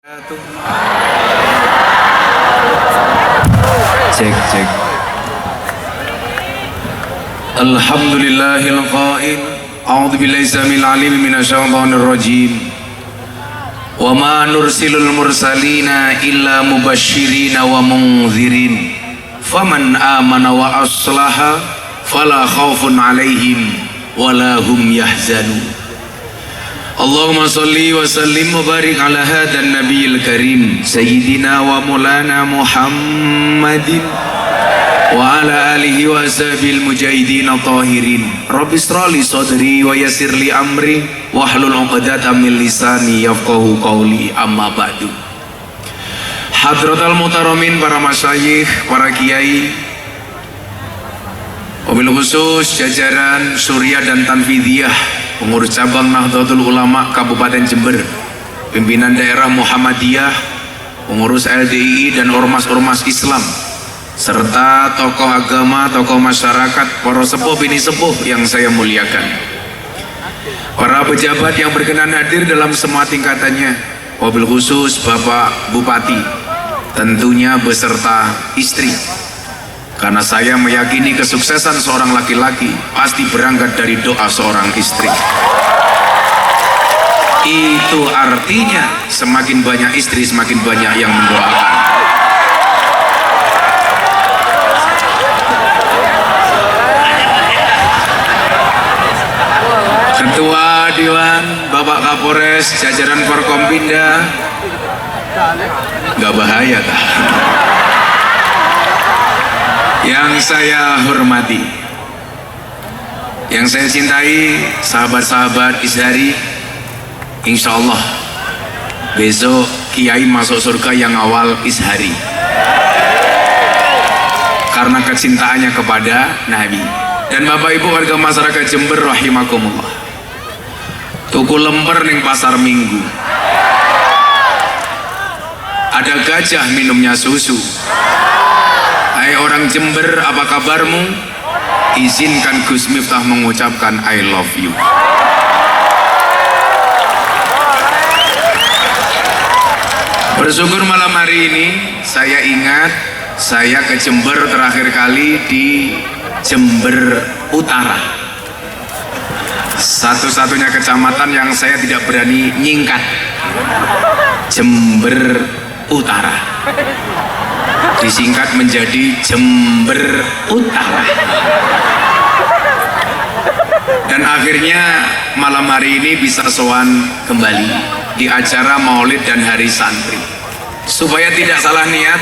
Cek cek. Alhamdulillahil qail. A'udzu billahi samil alim minasyaitonir rajim. Wa ma nursilul mursalina illa mubashshirina wa munzirin. Faman amana wa aslaha fala khaufun 'alaihim wala hum yahzanun. Allahumma salli wa sallim wa barik ala hadan nabiyil karim sayyidina wa maulana Muhammadin wa ala alihi wa ashabil mujahidin tahirin. Rabbi israli sadri wa yassir li amri wahlul 'uqdatam min lisani yafqahu qawli. Amma ba'du. Hadratal muhtaramin, para masyayikh, para kiai, wabil khusus jajaran Surya dan Tanfidiyah, pengurus cabang Nahdlatul Ulama Kabupaten Jember, pimpinan daerah Muhammadiyah, pengurus LDII dan ormas-ormas Islam, serta tokoh agama, tokoh masyarakat, para sepuh bini sepuh yang saya muliakan, para pejabat yang berkenan hadir dalam semua tingkatannya, wabil khusus Bapak Bupati, tentunya beserta istri. Karena saya meyakini kesuksesan seorang laki-laki pasti berangkat dari doa seorang istri. Itu artinya semakin banyak istri, semakin banyak yang mendoakan. Ketua Dewan, Bapak Kapolres, jajaran Forkompinda, nggak bahaya tak? Yang saya hormati, yang saya cintai, sahabat-sahabat Izhari, insya Allah besok kiai masuk surga yang awal Izhari karena kecintaannya kepada Nabi. Dan Bapak Ibu warga masyarakat Jember rahimakumullah, tuku lemper ning pasar Minggu, ada gajah minumnya susu. Hai orang Jember, apa kabarmu? Izinkan Gus Miftah mengucapkan I love you. Bersyukur malam hari ini saya ingat saya ke Jember terakhir kali di Jember Utara, satu-satunya kecamatan yang saya tidak berani nyingkat, Jember Utara, disingkat menjadi Jember Utara. Dan akhirnya malam hari ini bisa sowan kembali di acara Maulid dan Hari Santri. Supaya tidak salah niat,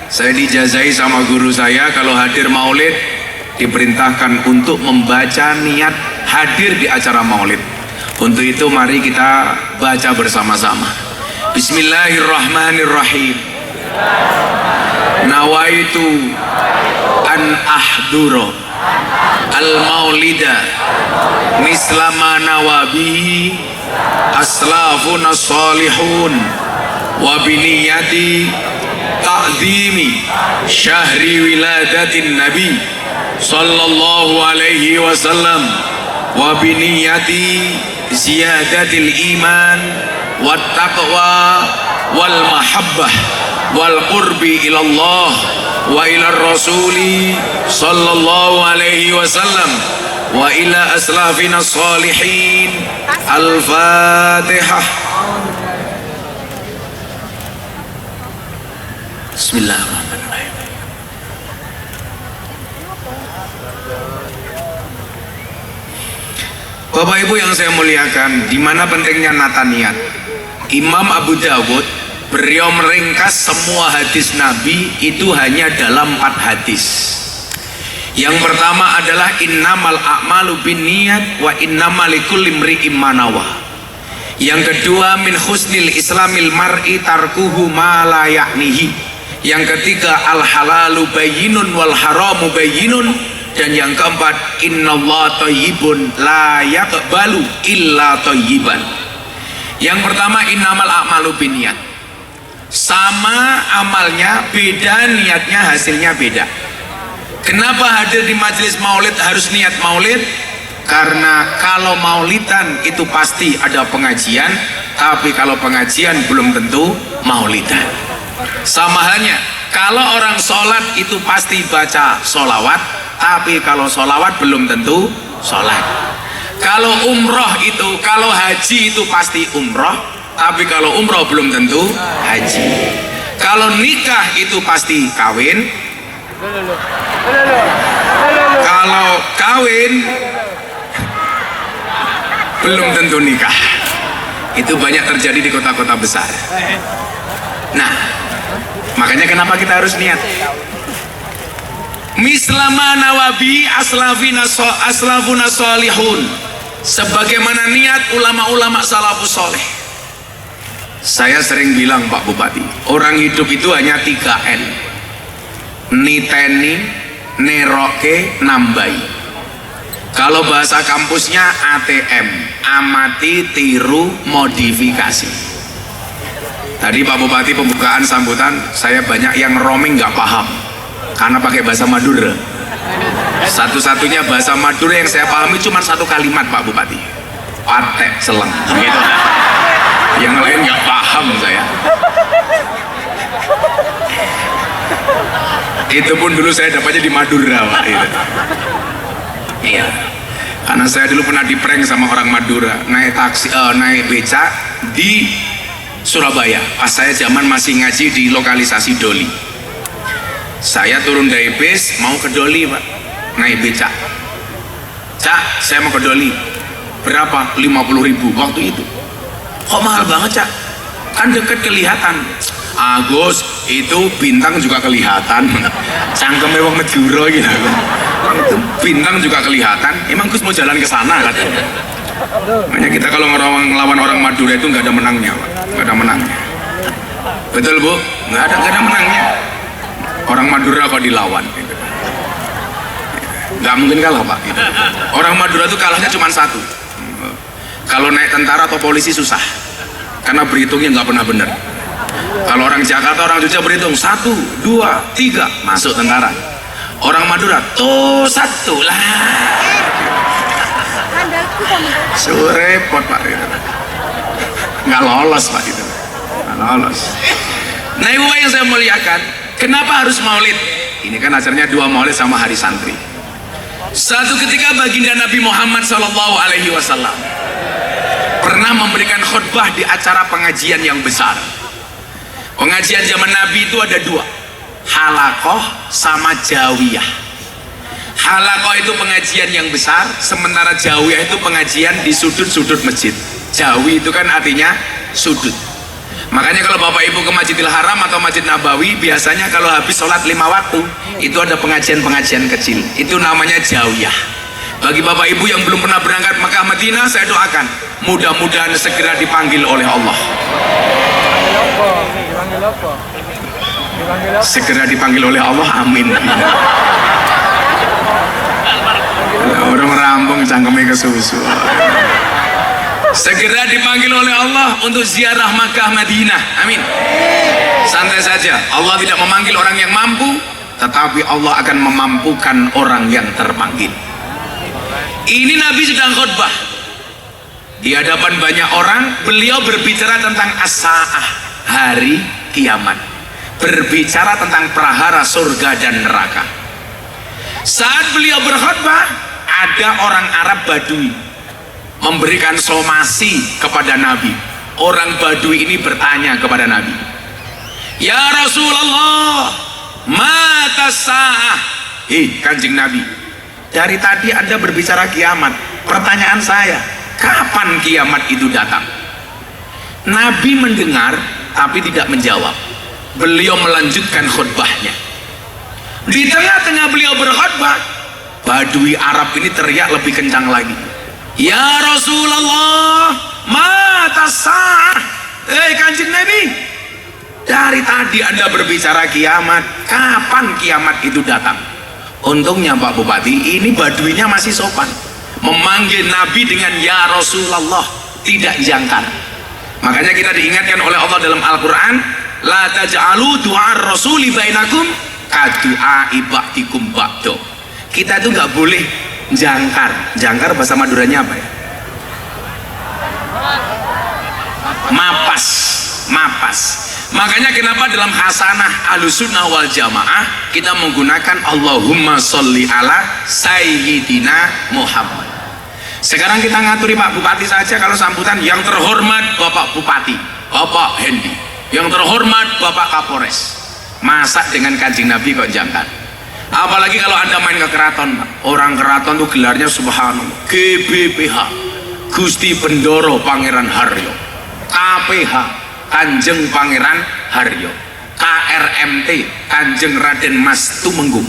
saya dijazahi sama guru saya kalau hadir Maulid diperintahkan untuk membaca niat hadir di acara Maulid. Untuk itu mari kita baca bersama-sama. Bismillahirrahmanirrahim. Nawaitu an ahduro al-maulida mislama nawabihi aslafuna salihun wa biniyati ta'zimi syahri wiladatin nabi sallallahu alaihi wasallam wa biniyati ziyadatil iman wat taqwa wal mahabbah wal qurbi ilallah wa ila rasuli sallallahu alaihi wasallam wa ila aslafina salihin. Al-Fatihah. Bismillahirrahmanirrahim. Bapak Ibu yang saya muliakan, di mana pentingnya nata niat. Imam Abu Dawud beliau meringkas semua hadis Nabi itu hanya dalam 4 hadis. Yang pertama adalah innamal a'malu binniyat wa innamal likulli imri'in ma nawa. Yang kedua min husnil islamil mar'i tarkuhu ma la ya'nihi. Yang ketiga al halalu bayyinun wal haramu bayyinun. Dan yang keempat innallaha thayyibun la yaqbalu illa thayyiban. Yang pertama innamal a'malu binniyat, sama amalnya beda, niatnya hasilnya beda. Kenapa hadir di majelis maulid harus niat maulid? Karena kalau maulidan itu pasti ada pengajian, tapi kalau pengajian belum tentu maulidan. Sama halnya, kalau orang sholat itu pasti baca sholawat, tapi kalau sholawat belum tentu sholat. Kalau umroh itu, kalau haji itu pasti umroh, tapi kalau umroh belum tentu haji. Kalau nikah itu pasti kawin, kalau kawin belum tentu nikah. Itu banyak terjadi di kota-kota besar. Nah, makanya kenapa kita harus niat? Mislama nawabi aslafuna solihun, sebagaimana niat ulama-ulama salafus soleh. Saya sering bilang Pak Bupati, orang hidup itu hanya 3 N: niteni, neroke, nambai. Kalau bahasa kampusnya ATM, amati, tiru, modifikasi. Tadi Pak Bupati pembukaan sambutan, saya banyak yang roaming nggak paham karena pakai bahasa Madura. Satu-satunya bahasa Madura yang saya pahami cuma 1 kalimat Pak Bupati, patek seleng gitu. Yang lain nggak paham saya. Itu pun dulu saya dapatnya di Madura Pak. Gitu. Iya, karena saya dulu pernah di-prank sama orang Madura, naik taksi, naik beca di Surabaya. Pas saya zaman masih ngaji di lokalisasi Doli. Saya turun dari bis mau ke Doli Pak, naik beca. Cak, saya mau ke Doli. Berapa? 50.000 waktu itu. Kok mahal banget Cak? Kan deket kelihatan. Agus, itu bintang juga kelihatan. Cangkeme wong Madura gitu. Itu bintang juga kelihatan. Emang Gus mau jalan ke sana katanya. Makanya kita kalau ngelawan orang Madura itu nggak ada menangnya, Pak. Nggak ada menangnya. Betul Bu? Nggak ada menangnya. Orang Madura kok dilawan. Gitu. Nggak mungkin kalah Pak. Gitu. Orang Madura itu kalahnya cuma 1. Kalau naik tentara atau polisi susah, karena berhitungnya nggak pernah benar. Kalau orang Jakarta, orang Jogja berhitung 1, 2, 3 masuk tentara. Orang Madura tuh 1 lah. Repot Pak itu. Nggak lolos Pak itu. Nggak lolos. Nah ibu yang saya muliakan, kenapa harus maulid? Ini kan acaranya 2 maulid sama hari santri. Satu ketika baginda Nabi Muhammad SAW pernah memberikan khutbah di acara pengajian yang besar. Pengajian zaman Nabi itu ada 2, halakoh sama jawiyah. Halakoh itu pengajian yang besar, sementara jawiyah itu pengajian di sudut-sudut masjid. Jawi itu kan artinya sudut. Makanya kalau Bapak Ibu ke Masjidil Haram atau Masjid Nabawi, biasanya kalau habis sholat 5 waktu itu ada pengajian-pengajian kecil, itu namanya jawiyah. Bagi Bapak Ibu yang belum pernah berangkat Makkah Madinah, saya doakan mudah-mudahan segera dipanggil oleh Allah. Segera dipanggil oleh Allah, amin. Orang rambung cangkemnya kesusu. Segera dipanggil oleh Allah untuk ziarah Makkah Madinah, amin. Santai saja, Allah tidak memanggil orang yang mampu, tetapi Allah akan memampukan orang yang terpanggil. Ini Nabi sedang khutbah di hadapan banyak orang. Beliau berbicara tentang as-sa'ah, hari kiamat, berbicara tentang prahara surga dan neraka. Saat beliau berkhutbah, ada orang Arab Badui memberikan somasi kepada Nabi. Orang Badui ini bertanya kepada Nabi, ya Rasulullah, mata sa'ah. Kanjeng Nabi, dari tadi Anda berbicara kiamat. Pertanyaan saya, kapan kiamat itu datang? Nabi mendengar tapi tidak menjawab. Beliau melanjutkan khutbahnya. Di tengah-tengah beliau berkhutbah, Badui Arab ini teriak lebih kencang lagi, ya Rasulullah, mata sa'ah. Kanjeng Nabi, dari tadi Anda berbicara kiamat, kapan kiamat itu datang? Untungnya Pak Bupati, ini Baduinya masih sopan, memanggil Nabi dengan ya Rasulullah, tidak jangkar. Makanya kita diingatkan oleh Allah dalam Al-Quran, la taj'alu du'ar rasuli bainakum kadu'a ibadikum ba'do. Kita itu nggak boleh Jangkar bahasa Maduranya apa ya? Mapas. Makanya kenapa dalam hasanah Ahlussunnah wal Jamaah kita menggunakan Allahumma sholli ala Sayyidina Muhammad. Sekarang kita ngaturi Pak Bupati saja kalau sambutan, yang terhormat Bapak Bupati, Bapak Hendi, yang terhormat Bapak Kapolres. Masa dengan Kanjeng Nabi kok jangkar? Apalagi kalau Anda main ke keraton, Pak. Orang keraton tuh gelarnya subhanallah, GBPH, Gusti Bendoro Pangeran Haryo, KPH, Kanjeng Pangeran Haryo, KRMT, Kanjeng Raden Mas Tumenggung,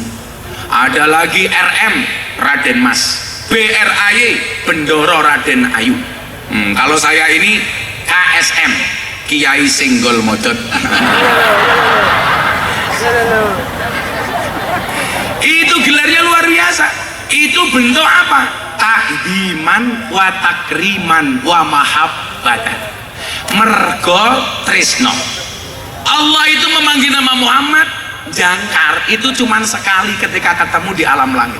ada lagi RM Raden Mas, BRAY Bendoro Raden Ayu. Kalau saya ini KSM Kiai Singgol Modot. Itu gelarnya luar biasa. Itu bentuk apa? Takdiman wa takriman wa mahabbatan. Mergo tresno. Allah itu memanggil nama Muhammad jangkar itu cuman sekali ketika ketemu di alam langit.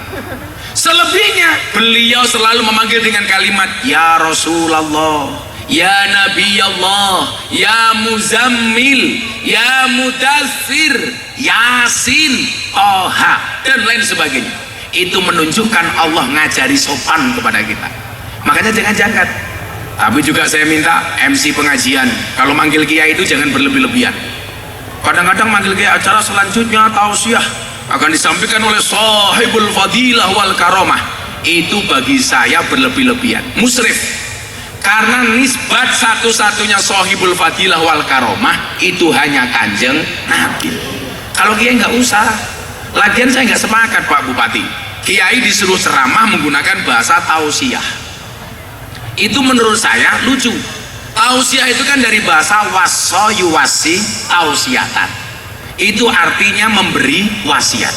Selebihnya beliau selalu memanggil dengan kalimat ya Rasulullah, ya Nabi Allah, ya Muzammil, ya Mudaththir, Yasin, Toha, dan lain sebagainya. Itu menunjukkan Allah ngajari sopan kepada kita. Makanya jangan jangkat. Tapi juga saya minta MC pengajian kalau manggil kiai itu jangan berlebih-lebihan. Kadang-kadang manggil kiai acara selanjutnya tausiah akan disampaikan oleh sahibul fadilah wal karomah. Itu bagi saya berlebih-lebihan, musrif. Karena nisbat satu-satunya sahibul fadilah wal karomah itu hanya Kanjeng Nabi. Kalau kiai nggak usah. Lagian saya nggak sepakat Pak Bupati, kiai disuruh ceramah menggunakan bahasa tausiah. Itu menurut saya lucu. Tausiah itu kan dari bahasa waso yuwasi tausiatan. Itu artinya memberi wasiat.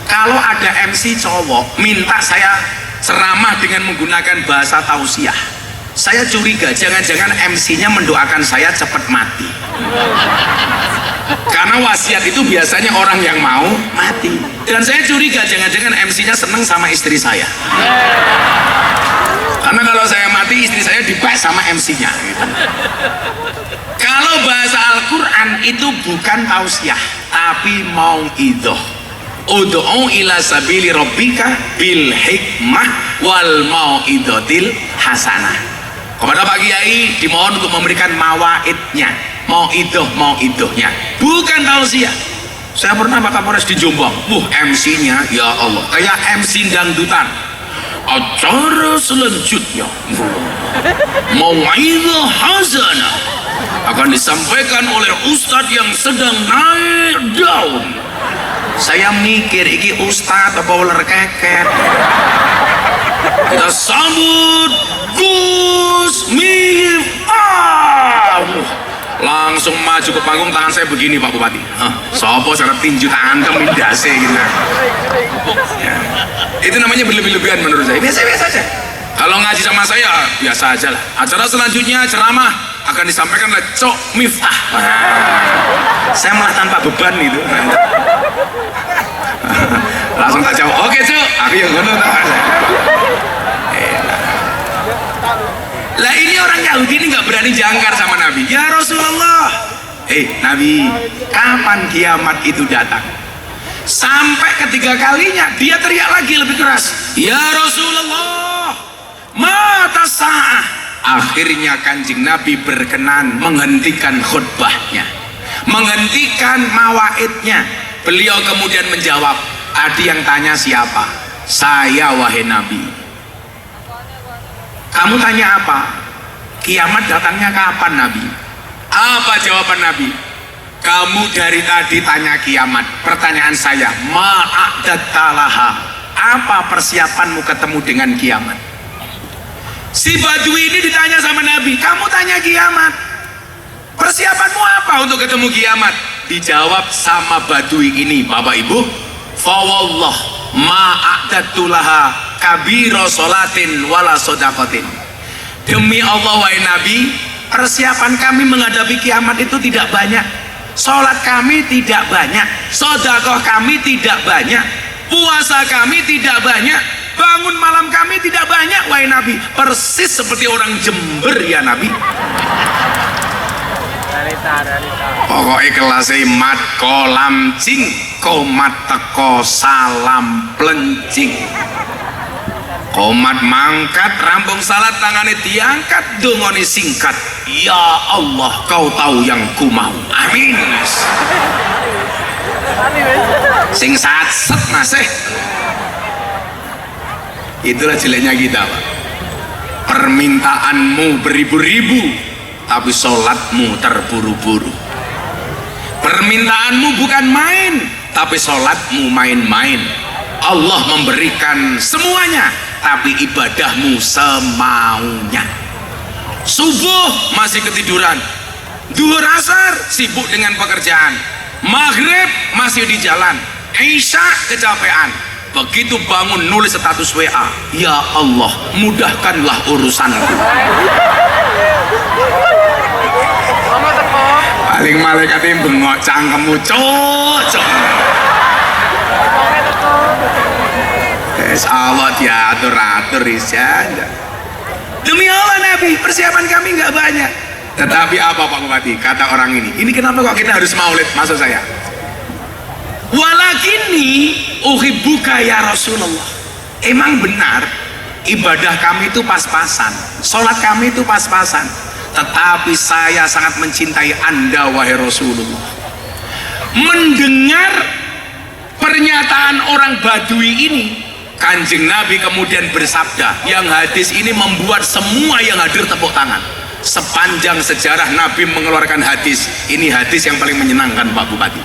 Kalau ada MC cowok minta saya ceramah dengan menggunakan bahasa tausiah, saya curiga jangan-jangan MC-nya mendoakan saya cepat mati. Karena wasiat itu biasanya orang yang mau mati. Dan saya curiga jangan-jangan MC-nya seneng sama istri saya. Karena kalau saya mati istri saya dibahas sama MC-nya gitu. Kalau bahasa Al-Quran itu bukan tausiah tapi mau'idhah. Ud'u ila sabili rabbika bil hikmah wal mau'idhatil hasanah. Kepada Pak Kiai dimohon untuk memberikan mawaidnya, mau'idhahnya, bukan tausiah. Saya pernah Pak Kapolres di Jombang, MC-nya ya Allah kayak MC dangdutan. Acara selanjutnya mau'idhah hasanah akan disampaikan oleh ustadz yang sedang naik daun. Saya mikir iki ustadz apa ular keket. Kita sambut Gus Miftah. Langsung maju ke panggung, tangan saya begini Pak Bupati. Sopo cara tinju tangan mindase gitu. Ya. Itu namanya berlebih-lebihan menurut saya. Biasa-biasa aja. Kalau ngaji sama saya biasa aja lah. Acara selanjutnya ceramah akan disampaikan oleh Cok Miftah. Saya malah tanpa beban itu. Langsung tak jawab, oke Cok, aku yang ngono tak ada. Lah ini orang Yahudi ini nggak berani jangkar sama Nabi. Ya Rasulullah, Nabi, kapan kiamat itu datang? Sampai ketiga kalinya dia teriak lagi lebih keras. Ya Rasulullah, mata sa'ah. Akhirnya Kanjeng Nabi berkenan menghentikan khutbahnya, menghentikan mawaidnya. Beliau kemudian menjawab, ada yang tanya siapa? Saya wahai Nabi. Kamu tanya apa? Kiamat datangnya kapan Nabi? Apa jawaban Nabi? Kamu dari tadi tanya kiamat. Pertanyaan saya, ma'adattalaha, apa persiapanmu ketemu dengan kiamat? Si Badui ini ditanya sama Nabi, kamu tanya kiamat, persiapanmu apa untuk ketemu kiamat? Dijawab sama Badui ini, Bapak Ibu, fawallah ma'adattulaha kabiro sholatin wala sodakotin. Demi Allah wahai Nabi, persiapan kami menghadapi kiamat itu tidak banyak. Sholat kami tidak banyak, sodakoh kami tidak banyak, puasa kami tidak banyak, bangun malam kami tidak banyak wahai Nabi, persis seperti orang Jember ya Nabi. Pokoknya kelasnya mat kolam cing, komat teko salam plencing. Komat mangkat, rampung salat tangannya diangkat, dongone singkat. Ya Allah, kau tahu yang ku mau. Amin. Sing satset masih. Itulah jeleknya kita, Pak. Permintaanmu beribu-ribu, tapi sholatmu terburu-buru. Permintaanmu bukan main, tapi sholatmu main-main. Allah memberikan semuanya, tapi ibadahmu semaunya. Subuh masih ketiduran, duhur asar sibuk dengan pekerjaan, maghrib masih di jalan, isya kecapean. Begitu bangun nulis status WA, ya Allah mudahkanlah urusanku. Paling malaikatnya bengok cangkemmu cocok. Allah diatur-atur saja. Demi Allah Nabi, persiapan kami nggak banyak. Tetapi apa Pak Bupati? Kata orang ini kenapa kok kita harus maulid? Maksud saya, walakini uhibbuka ya Rasulullah. Emang benar ibadah kami itu pas-pasan, sholat kami itu pas-pasan, tetapi saya sangat mencintai Anda wahai Rasulullah. Mendengar pernyataan orang Badui ini, Kanjeng Nabi kemudian bersabda, yang hadis ini membuat semua yang hadir tepuk tangan. Sepanjang sejarah Nabi mengeluarkan hadis, ini hadis yang paling menyenangkan Pak Bupati.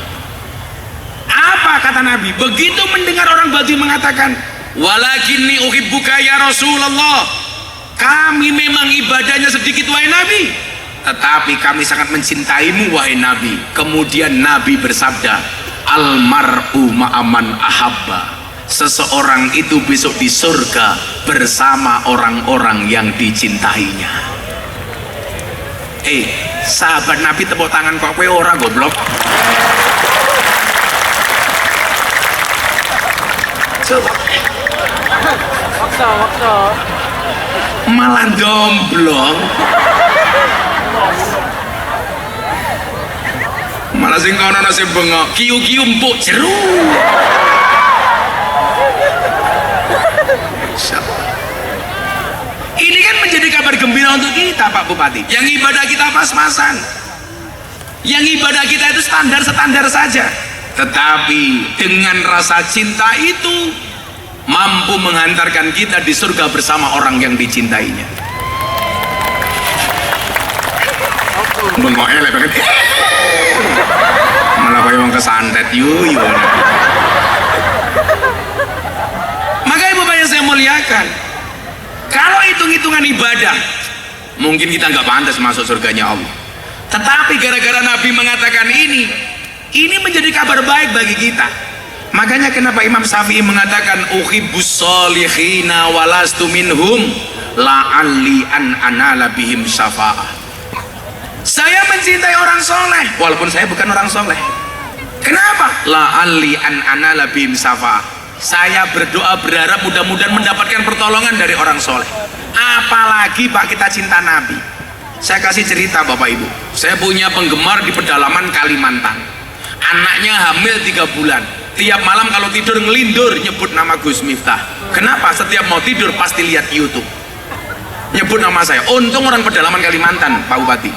Apa kata Nabi? Begitu mendengar orang Badui mengatakan, walakinni uhibbuka ya Rasulullah, kami memang ibadahnya sedikit wahai Nabi, tetapi kami sangat mencintaimu wahai Nabi. Kemudian Nabi bersabda, almar'u ma'aman ahabba, seseorang itu besok di surga bersama orang-orang yang dicintainya. Sahabat Nabi tepuk tangan kok kowe ora goblok. Coba waktu malah domblong, malah sing kono nasi bengok kiu-kiu empuk jeru. Ini kan menjadi kabar gembira untuk kita Pak Bupati, yang ibadah kita pas-pasan, yang ibadah kita itu standar-standar saja, tetapi dengan rasa cinta itu mampu menghantarkan kita di surga bersama orang yang dicintainya. Bengok elek banget, malah kayak orang kesantet yuyu. Maka ibu bapak yang saya muliakan, kalau hitung-hitungan ibadah mungkin kita nggak pantas masuk surganya Allah, tetapi gara-gara Nabi mengatakan ini menjadi kabar baik bagi kita. Makanya kenapa Imam Syafi'i mengatakan uhibbus solihina walastu minhum la'alli an anala bihim syafa'ah. Saya mencintai orang soleh walaupun saya bukan orang soleh. Kenapa? La'alli an anala bihim syafa'ah. Saya berdoa berharap mudah-mudahan mendapatkan pertolongan dari orang soleh. Apalagi Pak kita cinta Nabi. Saya kasih cerita Bapak Ibu, saya punya penggemar di pedalaman Kalimantan. Anaknya hamil 3 bulan. Tiap malam kalau tidur ngelindur nyebut nama Gus Miftah. Kenapa? Setiap mau tidur pasti lihat YouTube, nyebut nama saya. Untung orang pedalaman Kalimantan Pak Bupati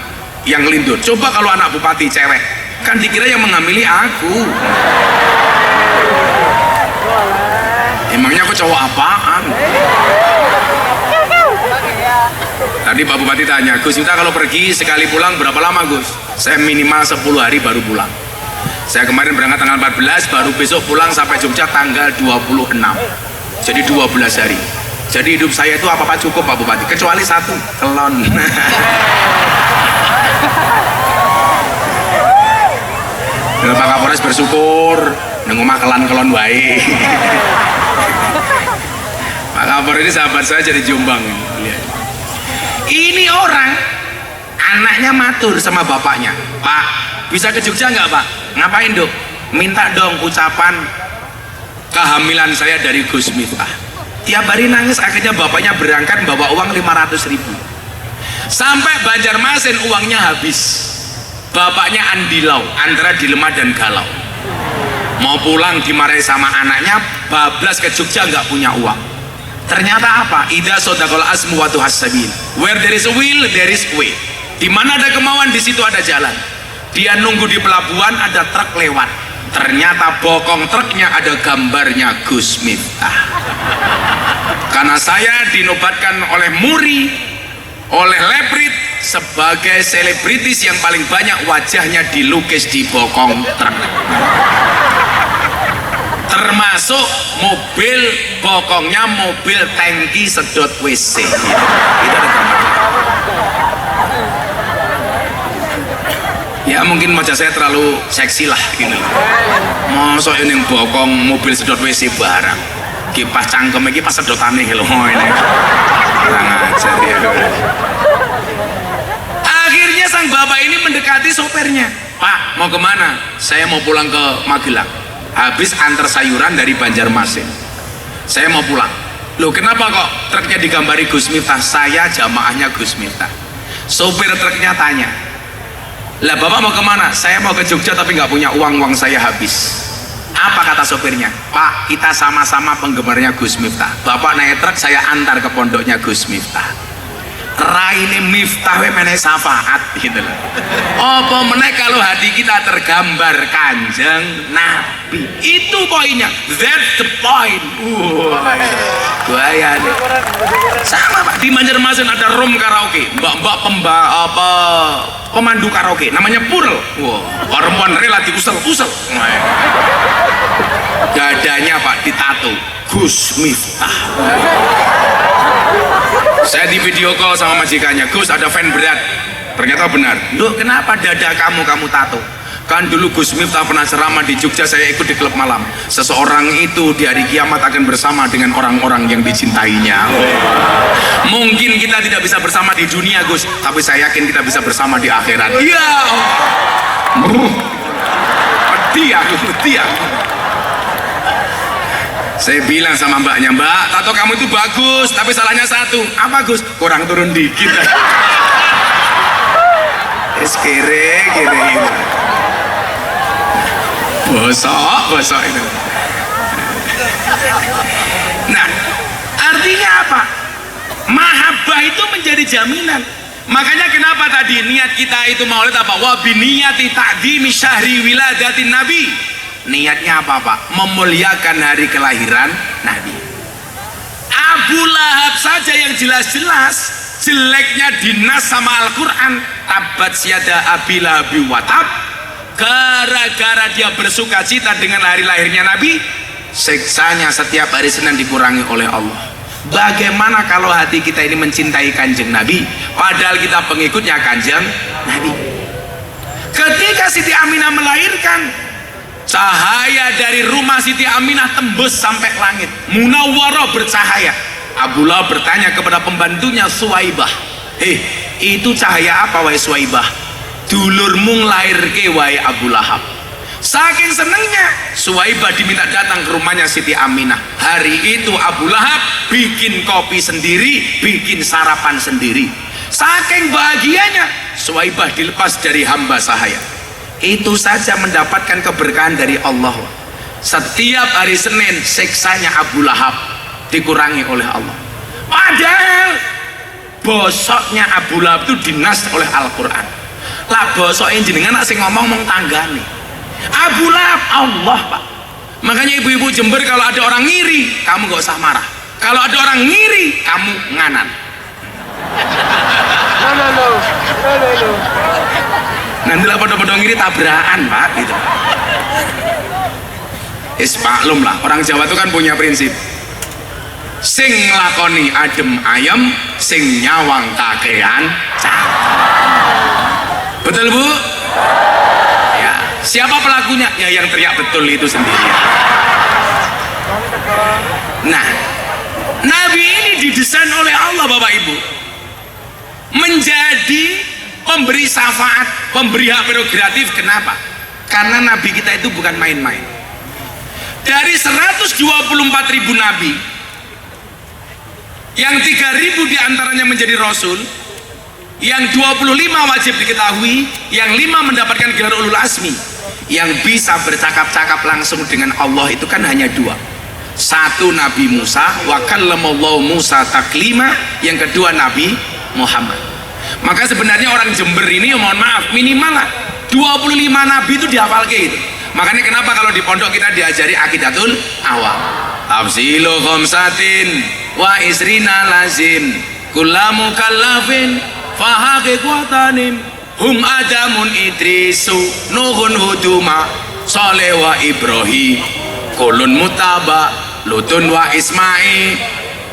yang ngelindur. Coba kalau anak bupati cewek, kan dikira yang menghamili aku. Emangnya aku cowok apaan? Tadi Pak Bupati tanya, Gus Miftah kalau pergi sekali pulang berapa lama Gus? Saya minimal 10 hari baru pulang. Saya kemarin berangkat tanggal 14, baru besok pulang sampai Jogja tanggal 26. Jadi 12 hari. Jadi hidup saya itu apa-apa cukup Pak Bupati, kecuali satu, kelon. Pak Kapolres bersyukur nengomah kelon wae. Pak Kapolres ini sahabat saya jadi Jombang. Ini orang anaknya matur sama bapaknya, Pak bisa ke Jogja nggak Pak? Ngapain Dok? Minta dong ucapan kehamilan saya dari Gus Miftah. Tiap hari nangis, akhirnya bapaknya berangkat bawa uang 500.000. Sampai Banjarmasin uangnya habis. Bapaknya andilau, antara dilema dan galau. Mau pulang dimarahi sama anaknya, bablas ke Jogja nggak punya uang. Ternyata apa? Idza sodaqal azmu wa tuhassabil. Where there is a will, there is a way. Di mana ada kemauan, di situ ada jalan. Dia nunggu di pelabuhan, ada truk lewat. Ternyata bokong truknya ada gambarnya Gus Miftah. Karena saya dinobatkan oleh Muri, oleh Leprit sebagai selebritis yang paling banyak wajahnya dilukis di bokong truk. Termasuk mobil bokongnya mobil tangki sedot WC. Itu ada gambarnya. Ya mungkin wajah saya terlalu seksi lah gitu. Masa ini bokong mobil sedot WC barang. Kipas cangkem iki pas sedotane lho ini. Kurang ajar ya. Akhirnya sang bapak ini mendekati sopirnya. Pak, mau kemana? Saya mau pulang ke Magelang. Habis antar sayuran dari Banjarmasin. Saya mau pulang. Loh kenapa kok truknya digambari Gus Miftah? Saya jamaahnya Gus Miftah. Sopir truknya tanya, lah bapak mau kemana? Saya mau ke Jogja tapi nggak punya uang, uang saya habis. Apa kata sopirnya? Pak, kita sama-sama penggemarnya Gus Miftah. Bapak naik truk, saya antar ke pondoknya Gus Miftah. Raine Miftah we meneh syafaat gitu loh. Apa meneh kalau hati kita tergambar Kanjeng Nabi. Itu poinnya. That's the point. Bahaya nih. Sama Pak, di Banjarmasin ada room karaoke. Mbak-mbak pemandu karaoke namanya Purl. Wah, perempuan relatif usel-usel. Dadanya Pak ditato Gus Miftah. Saya di video call sama majikannya, Gus ada fan berat. Ternyata benar. Loh kenapa dada kamu tato? Kan dulu Gus Miftah pernah ceramah di Jogja, saya ikut di klub malam. Seseorang itu di hari kiamat akan bersama dengan orang-orang yang dicintainya. Mungkin kita tidak bisa bersama di dunia Gus, tapi saya yakin kita bisa bersama di akhirat. Iya. Pedih aku. Saya bilang sama mbaknya, Mbak, tato kamu itu bagus, tapi salahnya satu. Apa Gus? Kurang turun dikit. Kere itu. Bosok itu. Nah, artinya apa? Mahabbah itu menjadi jaminan. Makanya kenapa tadi niat kita itu maulid apa? Wa biniyati ta'dhimi syahri wiladatin nabi. Niatnya apa Pak? Memuliakan hari kelahiran Nabi. Abu Lahab saja yang jelas-jelas jeleknya dinas sama Al-Quran. Tabat syada Abi Lahab wa tab. Gara-gara dia bersuka cita dengan hari lahirnya Nabi, siksanya setiap hari Senin dikurangi oleh Allah. Bagaimana kalau hati kita ini mencintai Kanjeng Nabi, padahal kita pengikutnya Kanjeng Nabi? Ketika Siti Aminah melahirkan, cahaya dari rumah Siti Aminah tembus sampai langit, munawwarah bercahaya. Abu Lahab bertanya kepada pembantunya Suwaibah, itu cahaya apa wahai Suwaibah? Dulurmu nglahirke wahai Abu Lahab. Saking senengnya Suwaibah diminta datang ke rumahnya Siti Aminah. Hari itu Abu Lahab bikin kopi sendiri, bikin sarapan sendiri. Saking bahagianya Suwaibah dilepas dari hamba sahaya. Itu saja mendapatkan keberkahan dari Allah. Setiap hari Senin siksanya Abu Lahab dikurangi oleh Allah. Padahal bosoknya Abu Lahab itu dinas oleh Al-Quran. Lah bosoknya jenengan sing ngomong tanggane. Abu Lahab Allah Pak. Makanya ibu-ibu Jember kalau ada orang ngiri, kamu gak usah marah. Kalau ada orang ngiri, kamu nganan. No. Nanti lah pada ngiri tabrakan Pak gitu. Maklum lah, orang Jawa itu kan punya prinsip. Sing lakoni adem ayam, sing nyawang kakean betul Bu? Ya, siapa pelakunya? Ya yang teriak betul itu sendiri. Nah, Nabi ini didesain oleh Allah Bapak Ibu menjadi pemberi syafaat, pemberi hak prerogatif. Kenapa? Karena Nabi kita itu bukan main-main. Dari 124.000 Nabi, Yang 3.000 diantaranya menjadi rasul, yang 25 wajib diketahui, yang 5 mendapatkan gelar ulul azmi. Yang bisa bercakap-cakap langsung dengan Allah itu kan hanya 2. Satu Nabi Musa, wa kallamallahu Musa taklima, yang kedua Nabi Muhammad. Maka sebenarnya orang Jember ini, mohon maaf, minimal lah 25 nabi itu dihafal ke itu. Makanya kenapa kalau di pondok kita diajari akidatul awam, tafsilu khamsatin wa isrina lazim kullamu kallafin fahaqiqatanim hum adamun idrisu nuhun huduma soleh wa ibrahim kulun mutaba lutun wa ismail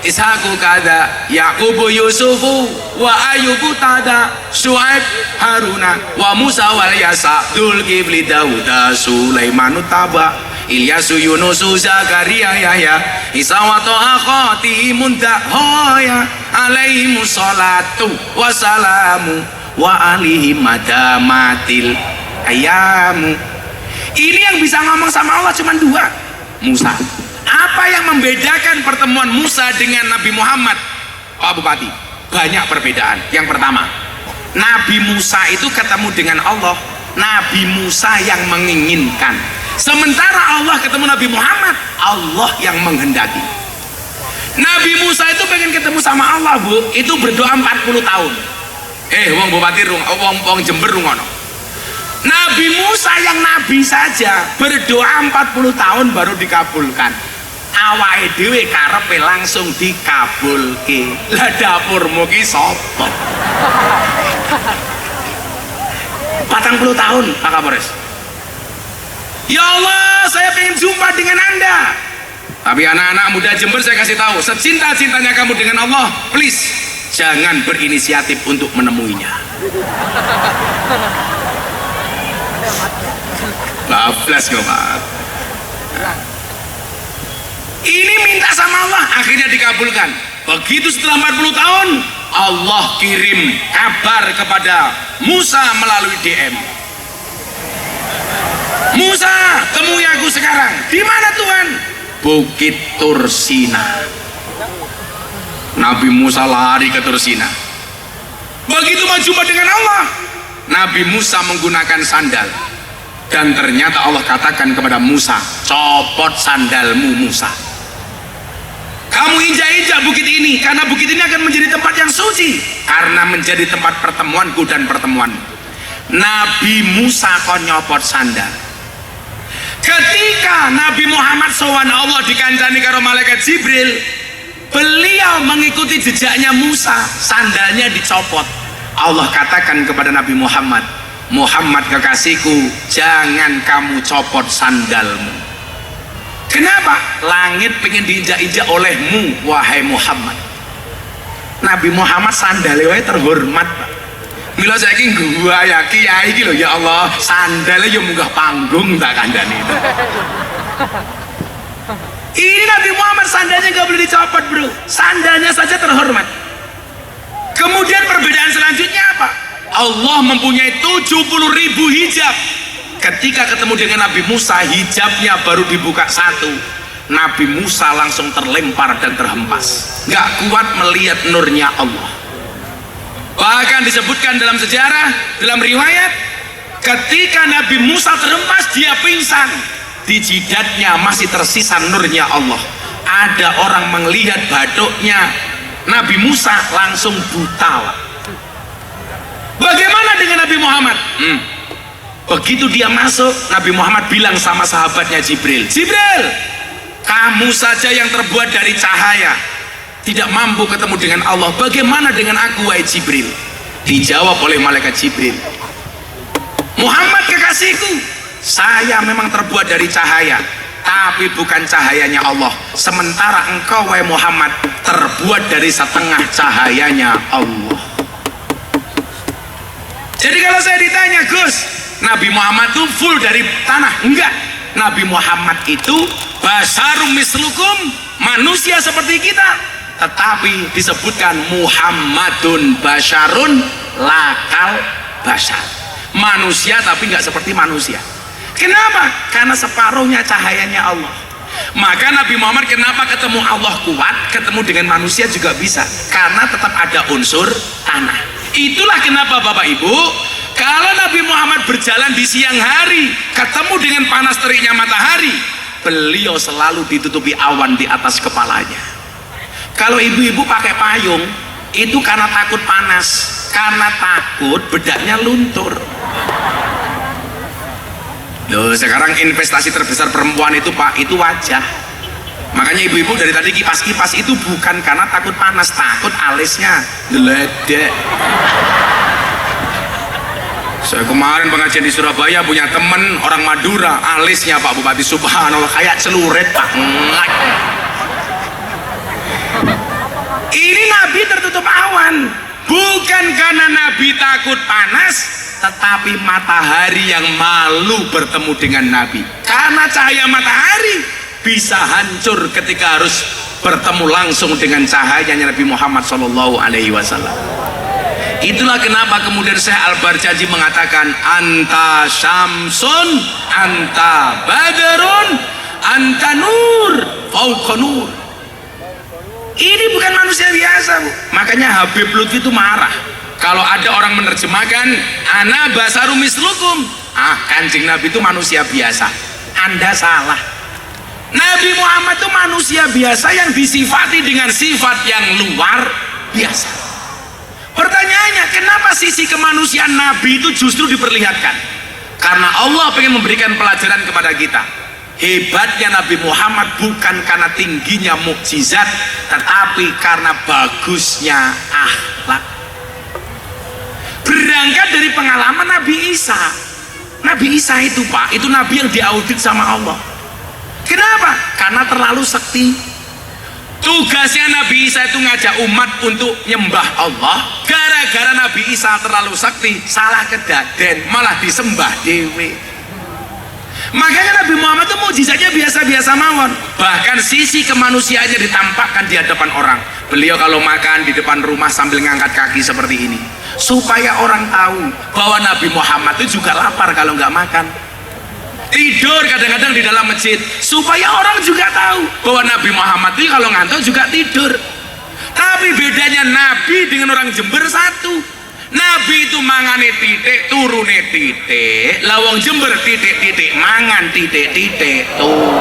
ishaku kada yaqubu yusufu wa ayubu tada syuaib haruna wa musa wal yasa dzulkifli dauda sulaimanu taba ilyasu yunusu zakaria yahya isa wa toha khotimun dahoya alaihimus salatu wassalamu wa alihim madamatil ayamu. Ini yang bisa ngomong sama Allah cuma 2, Musa. Apa yang membedakan pertemuan Musa dengan Nabi Muhammad, Pak Bupati? Banyak perbedaan. Yang pertama, Nabi Musa itu ketemu dengan Allah, Nabi Musa yang menginginkan. Sementara Allah ketemu Nabi Muhammad, Allah yang menghendaki. Nabi Musa itu pengen ketemu sama Allah, Bu, itu berdoa 40 tahun. Wong Bupati, wong Jember rungono. Nabi Musa yang nabi saja berdoa 40 tahun baru dikabulkan. Awake dhewe karepe langsung dikabulke. Lah dapurmu ki sapa? 40 tahun, Pak Kapolres. Ya Allah, saya pengen jumpa dengan Anda. Tapi anak-anak muda Jember saya kasih tahu, secinta-cintanya kamu dengan Allah, please jangan berinisiatif untuk menemuinya. Bablas Pak. Ini minta sama Allah, akhirnya dikabulkan. Begitu setelah 40 tahun, Allah kirim kabar kepada Musa melalui DM. Musa, temui aku sekarang. Di mana Tuhan? Bukit Tursina. Nabi Musa lari ke Tursina. Begitu mau jumpa dengan Allah, Nabi Musa menggunakan sandal. Dan ternyata Allah katakan kepada Musa, copot sandalmu Musa. Kamu injak-injak bukit ini, karena bukit ini akan menjadi tempat yang suci, karena menjadi tempat pertemuanku dan pertemuan. Nabi Musa kon nyopot sandal. Ketika Nabi Muhammad SAW dikancani karo malaikat Jibril, beliau mengikuti jejaknya Musa, sandalnya dicopot. Allah katakan kepada Nabi Muhammad, Muhammad kekasihku, jangan kamu copot sandalmu. Kenapa? Langit pengen diinjak-injak olehmu, wahai Muhammad. Nabi Muhammad sandalnya wae terhormat, Pak. Mila saiki gua ya kiai iki lho, ya Allah, sandalnya yo munggah panggung tak kandhani itu. Ini Nabi Muhammad sandalnya nggak boleh dicopot, bro. Sandalnya saja terhormat. Kemudian perbedaan selanjutnya apa? Allah mempunyai 70.000 hijab. Ketika ketemu dengan Nabi Musa, hijabnya baru dibuka 1. Nabi Musa langsung terlempar dan terhempas, nggak kuat melihat nurnya Allah. Bahkan disebutkan dalam sejarah, dalam riwayat, ketika Nabi Musa terhempas, dia pingsan. Di jidatnya masih tersisa nurnya Allah. Ada orang melihat batuknya Nabi Musa langsung buta. Bagaimana dengan Nabi Muhammad? Begitu dia masuk, Nabi Muhammad bilang sama sahabatnya Jibril, Jibril, kamu saja yang terbuat dari cahaya, tidak mampu ketemu dengan Allah. Bagaimana dengan aku, wahai Jibril? Dijawab oleh malaikat Jibril, Muhammad kekasihku, saya memang terbuat dari cahaya, tapi bukan cahayanya Allah. Sementara engkau, wahai Muhammad, terbuat dari setengah cahayanya Allah. Jadi kalau saya ditanya, Gus, Nabi Muhammad itu full dari tanah? Enggak. Nabi Muhammad itu basarum mislukum, manusia seperti kita, tetapi disebutkan Muhammadun basyarun lakal basyar, manusia tapi enggak seperti manusia. Kenapa? Karena separuhnya cahayanya Allah. Maka Nabi Muhammad kenapa ketemu Allah kuat, ketemu dengan manusia juga bisa, karena tetap ada unsur tanah. Itulah kenapa Bapak Ibu, kalau Nabi Muhammad berjalan di siang hari ketemu dengan panas teriknya matahari, beliau selalu ditutupi awan di atas kepalanya. Kalau ibu-ibu pakai payung itu karena takut panas, karena takut bedaknya luntur. Loh, sekarang investasi terbesar perempuan itu Pak, itu wajah. Makanya ibu-ibu dari tadi kipas-kipas itu bukan karena takut panas, takut alisnya geledek. Saya kemarin pengajian di Surabaya punya temen orang Madura, alisnya Pak Bupati, subhanallah kayak celurit Pak. Ini Nabi tertutup awan, bukan karena Nabi takut panas, tetapi matahari yang malu bertemu dengan Nabi, karena cahaya matahari bisa hancur ketika harus bertemu langsung dengan cahayanya Nabi Muhammad SAW. Itulah kenapa kemudian Syekh Al-Barjaji mengatakan anta syamsun, anta badrun, anta nur, fauqa nur. Ini bukan manusia biasa, Bu. Makanya Habib Lutfi itu marah kalau ada orang menerjemahkan ana basaru mislukum, Kanjeng Nabi itu manusia biasa. Anda salah. Nabi Muhammad itu manusia biasa yang disifati dengan sifat yang luar biasa. Pertanyaannya, kenapa sisi kemanusiaan Nabi itu justru diperlihatkan? Karena Allah ingin memberikan pelajaran kepada kita. Hebatnya Nabi Muhammad bukan karena tingginya mukjizat, tetapi karena bagusnya akhlak. Berangkat dari pengalaman Nabi Isa. Nabi Isa itu Pak, itu Nabi yang diaudit sama Allah. Kenapa? Karena terlalu sakti. Tugasnya Nabi Isa itu ngajak umat untuk nyembah Allah. Gara-gara Nabi Isa terlalu sakti, salah kedaden, malah disembah dewe. Makanya Nabi Muhammad itu mukjizatnya biasa-biasa mawon. Bahkan sisi kemanusiaannya ditampakkan di hadapan orang. Beliau kalau makan di depan rumah sambil ngangkat kaki seperti ini, supaya orang tahu bahwa Nabi Muhammad itu juga lapar kalau nggak makan. Tidur kadang-kadang di dalam masjid, supaya orang juga tahu bahwa Nabi Muhammad itu kalau ngantuk juga tidur. Tapi bedanya Nabi dengan orang Jember satu, Nabi itu mangane titik, turune titik. Lawang Jember titik-titik, mangan titik-titik tuh.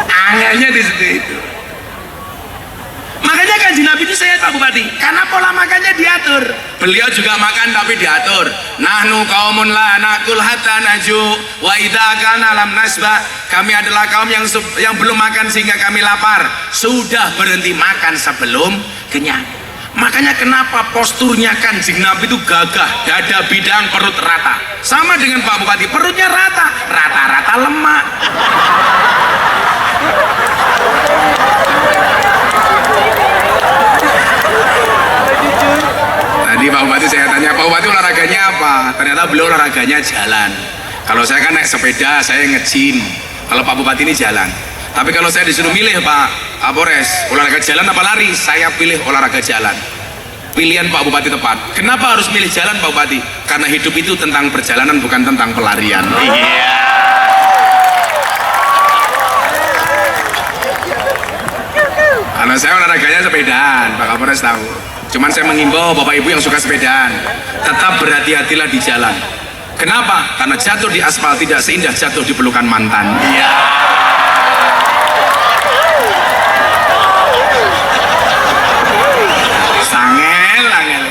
Angelnya di situ itu. Makanya Kanjeng Nabi itu saya Pak Bupati, karena pola makannya diatur. Beliau juga makan tapi diatur. Nahnu qaumun la nakul hatta naju wa idza kana lam nasba. Kami adalah kaum yang belum makan sehingga kami lapar. Sudah berhenti makan sebelum kenyang. Makanya kenapa posturnya Kanjeng Nabi itu gagah, dada bidang, perut rata. Sama dengan Pak Bupati, perutnya rata, rata-rata lemak. Tadi Pak Bupati saya tanya, Pak Bupati olahraganya apa? Ternyata beliau olahraganya jalan. Kalau saya kan naik sepeda, saya nge-gym. Kalau Pak Bupati ini jalan. Tapi kalau saya disuruh milih Pak Kapolres, olahraga jalan apa lari? Saya pilih olahraga jalan. Pilihan Pak Bupati tepat. Kenapa harus milih jalan Pak Bupati? Karena hidup itu tentang perjalanan, bukan tentang pelarian. Iya. Kalau saya olahraganya sepedaan, Pak Kapolres tahu. Cuman saya mengimbau Bapak Ibu yang suka sepedaan, tetap berhati-hatilah di jalan. Kenapa? Karena jatuh di aspal tidak seindah jatuh di pelukan mantan. Iya. Sangel, angel.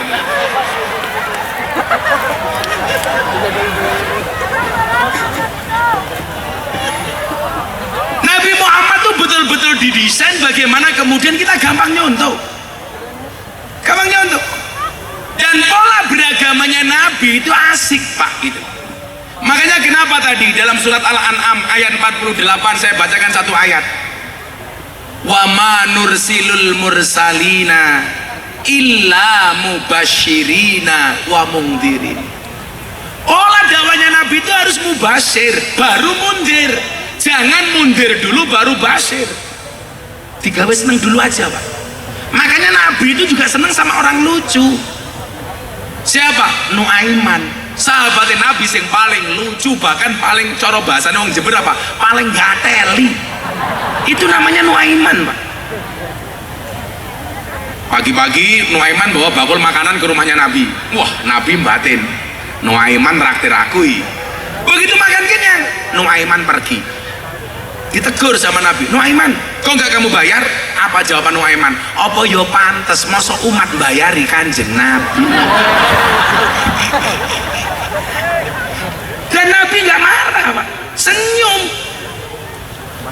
Nabi Muhammad tuh betul-betul didesain bagaimana kemudian kita gampang nyontoh. Gampang nyontoh. Dan pola beragamanya Nabi itu asik Pak gitu. Makanya kenapa tadi dalam surat Al-An'am ayat 48 saya bacakan satu ayat. Wa ma nursilul mursalina illa mubasyirina wa mungdirin. Pola dakwanya Nabi itu harus mubasyir baru mundir. Jangan mundir dulu baru basyir. Digawe seneng dulu aja Pak. Makanya Nabi itu juga seneng sama orang lucu. Siapa? Nuaiman. Sahabatnya Nabi yang paling lucu, bahkan paling coro bahasanya orang Jember apa? Paling gateli. Itu namanya Nuaiman, Pak. Pagi-pagi Nuaiman bawa bakul makanan ke rumahnya Nabi. Wah, Nabi batin. Nuaiman traktir aku. Begitu makan kenyang, Nuaiman pergi. Ditegur sama Nabi, Nuaiman, kok nggak kamu bayar? Apa jawaban Nuaiman? Apa yo pantes, masa umat bayari Kanjeng Nabi. Dan Nabi nggak marah, Pak, senyum.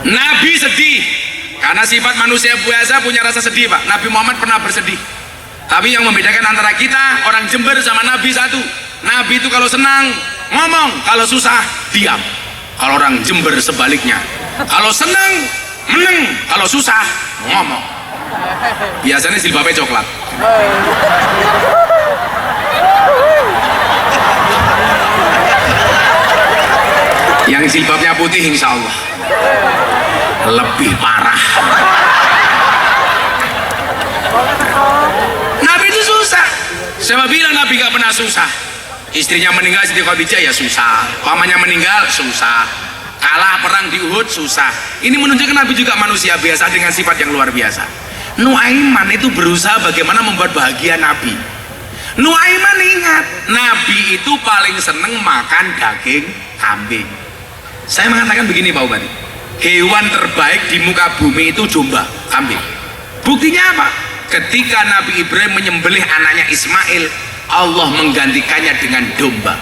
Nabi sedih karena sifat manusia biasa punya rasa sedih, Pak. Nabi Muhammad pernah bersedih. Tapi yang membedakan antara kita orang Jember sama Nabi satu, Nabi itu kalau senang ngomong, kalau susah diam. Kalau orang Jember sebaliknya, kalau senang meneng, kalau susah ngomong. Biasanya jilbabnya coklat. Yang jilbabnya putih insya Allah lebih parah. Nabi itu susah. Siapa bilang Nabi gak pernah susah? Istrinya meninggal Siti Khadijah ya susah, pamannya meninggal susah, kalah perang di Uhud susah. Ini menunjukkan Nabi juga manusia biasa dengan sifat yang luar biasa. Nuaiman itu berusaha bagaimana membuat bahagia Nabi. Nuaiman ingat, Nabi itu paling seneng makan daging kambing. Saya mengatakan begini Pak Bupati, hewan terbaik di muka bumi itu domba, kambing. Buktinya apa? Ketika Nabi Ibrahim menyembelih anaknya Ismail, Allah menggantikannya dengan domba.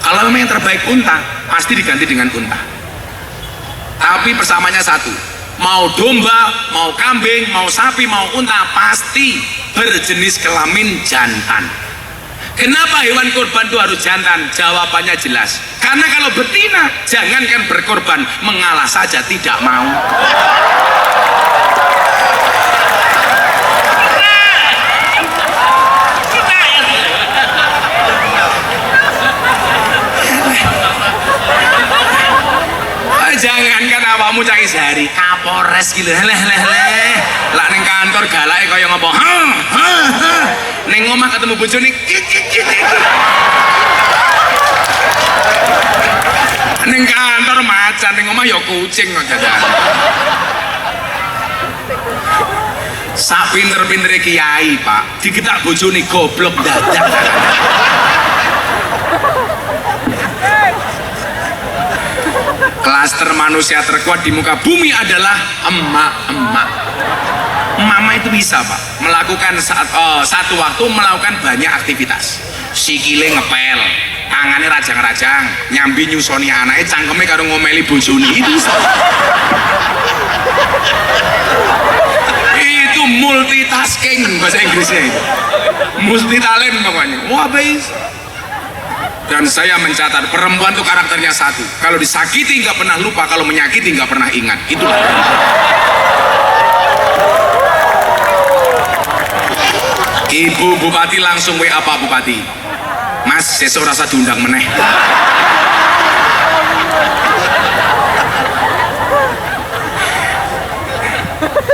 Kalau memang yang terbaik unta, pasti diganti dengan unta. Tapi persamaannya satu, mau domba, mau kambing, mau sapi, mau unta, pasti berjenis kelamin jantan. Kenapa hewan kurban itu harus jantan? Jawabannya jelas, karena kalau betina, jangankan berkorban, mengalah saja tidak mau. Jangankan awakmu caki sehari Kapolres gitu leh lah neng kantor galake kaya ngopo neng omah ketemu bojone neng kantor macan, neng omah ya kucing kok dadak. Sak pinter-pintere kiai Pak diketak bojone goblok dadak. Klaster manusia terkuat di muka bumi adalah emak-emak. Mama itu bisa Pak melakukan satu waktu melakukan banyak aktivitas. Sikile ngepel, tangannya rajang-rajang, nyambi nyusoni anaknya, cangkeme karo ngomeli bojone itu. Itu multitasking bahasa Inggrisnya itu. Multi talent pokoknya. Wah bisa. Dan saya mencatat perempuan itu karakternya satu, kalau disakiti nggak pernah lupa, kalau menyakiti nggak pernah ingat. Itulah Ibu Bupati langsung WA Pak Bupati, Mas sesuk rasa diundang meneh.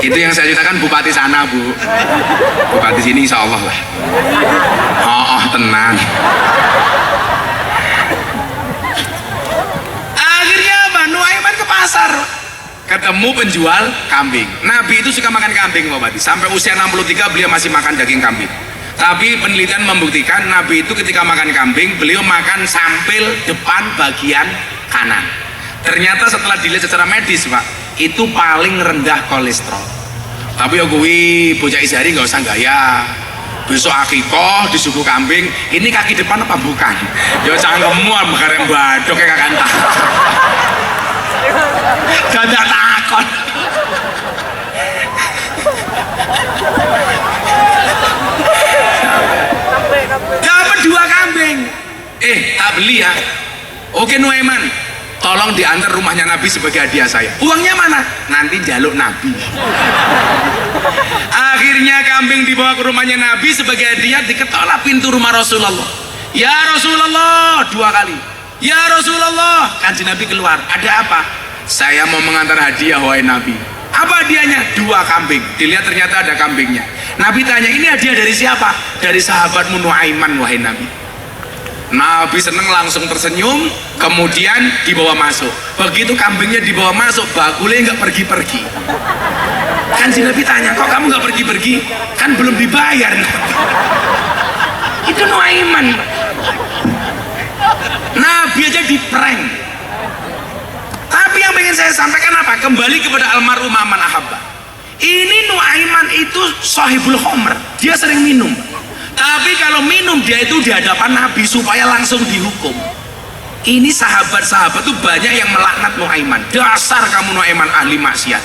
Itu yang saya ceritakan Bupati sana Bu, Bupati sini insya Allah lah. Oh tenang. Pasar ketemu penjual kambing. Nabi itu suka makan kambing Pak Bupati. Sampai usia 63 beliau masih makan daging kambing. Tapi penelitian membuktikan Nabi itu ketika makan kambing beliau makan sampil depan bagian kanan. Ternyata setelah dilihat secara medis Pak, itu paling rendah kolesterol. Tapi ya gue bocah isari nggak usah gaya. Besok akikoh di suku kambing, ini kaki depan apa bukan? Ya cangkemmu ambareng badok kayak kakak. Dadak takon. Dapat 2 kambing. Tak beli ya. Oke Nuaiman, tolong diantar rumahnya Nabi sebagai hadiah saya. Uangnya mana? Nanti jaluk Nabi. Akhirnya kambing dibawa ke rumahnya Nabi sebagai hadiah, diketok pintu rumah Rasulullah. Ya Rasulullah 2 kali. Ya Rasulullah, Kanjeng Nabi keluar. Ada apa? Saya mau mengantar hadiah wahai Nabi. Apa hadiahnya? 2 kambing. Dilihat ternyata ada kambingnya. Nabi tanya, ini hadiah dari siapa? Dari sahabatmu Nuaiman wahai Nabi. Nabi seneng langsung tersenyum, kemudian dibawa masuk. Begitu kambingnya dibawa masuk, bakulnya nggak pergi-pergi. Kan si Nabi tanya, kok kamu nggak pergi-pergi? Kan belum dibayar. Itu Nuaiman. Nabi aja di-prank. Tapi yang pengen saya sampaikan apa? Kembali kepada almarhum man ahabba. Ini Nuaiman itu sahibul khomer, dia sering minum. Tapi kalau minum dia itu di hadapan Nabi supaya langsung dihukum. Ini sahabat-sahabat tuh banyak yang melaknat Nuaiman. Dasar kamu Nuaiman ahli maksiat.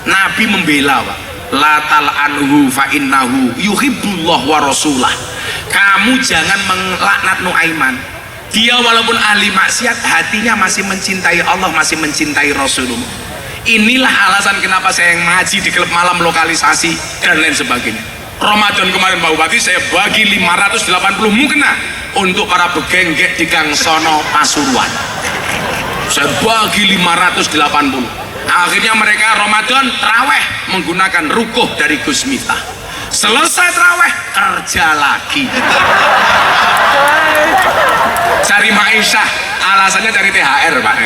Nabi membela, Pak. La tal'anhu fa innahu yuhibbullah wa rasulah. Kamu jangan melaknat Nuaiman. Dia walaupun ahli maksiat, hatinya masih mencintai Allah, masih mencintai Rasulullah. Inilah alasan kenapa saya yang ngaji di klub malam lokalisasi dan lain sebagainya. Ramadan kemarin Pak Bupati saya bagi 580 mukena untuk para begenggek di Gang Sono Pasuruan. Saya bagi 580. Akhirnya mereka Ramadan terawih menggunakan rukuh dari Gus Miftah. Selesai terawih kerja lagi. Cari ma'isyah, alasannya cari THR Pak.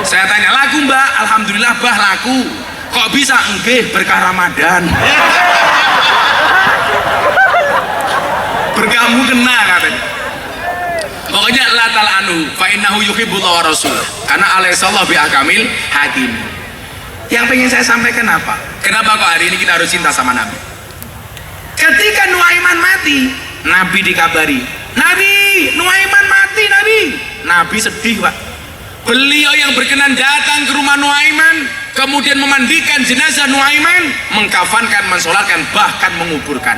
Saya tanya, laku Mbak? Alhamdulillah Bah laku. Kok bisa? Enggih, berkah Ramadan. Berkamu kena katanya. Pokoknya la tal'anu fa innahu yuhibbullah wa rasul. Karena alaihissallahu bi ahkamil hakim. Yang pengen saya sampaikan apa? Kenapa kok hari ini kita harus cinta sama Nabi? Ketika Nuaiman mati, Nabi dikabari, Nabi, Nuaiman mati Nabi. Nabi sedih Pak. Beliau yang berkenan datang ke rumah Nuaiman, kemudian memandikan jenazah Nuaiman, mengkafankan, mensolatkan, bahkan menguburkan.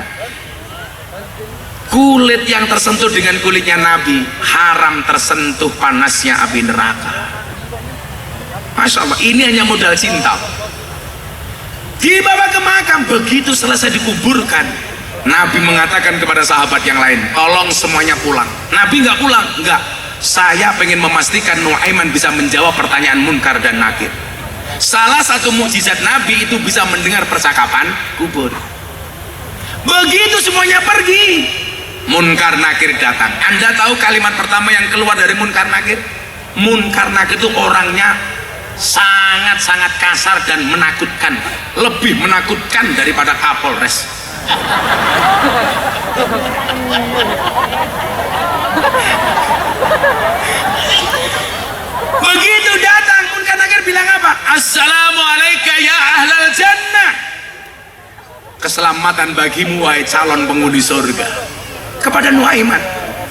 Kulit yang tersentuh dengan kulitnya Nabi haram tersentuh panasnya api neraka. Masya Allah, ini hanya modal cinta. Dibawa ke makam, begitu selesai dikuburkan, Nabi mengatakan kepada sahabat yang lain, tolong semuanya pulang. Nabi nggak pulang, nggak. Saya pengen memastikan Nuaiman bisa menjawab pertanyaan Munkar dan Nakir. Salah satu mukjizat Nabi itu bisa mendengar percakapan kubur. Begitu semuanya pergi, Munkar Nakir datang. Anda tahu kalimat pertama yang keluar dari Munkar Nakir? Munkar Nakir itu orangnya sangat-sangat kasar dan menakutkan, lebih menakutkan daripada Kapolres. Begitu datang Munkar Nakir bilang apa? Assalamualaikum ya ahlal jannah. Keselamatan bagimu wahai calon penghuni surga. Kepada Nuaiman.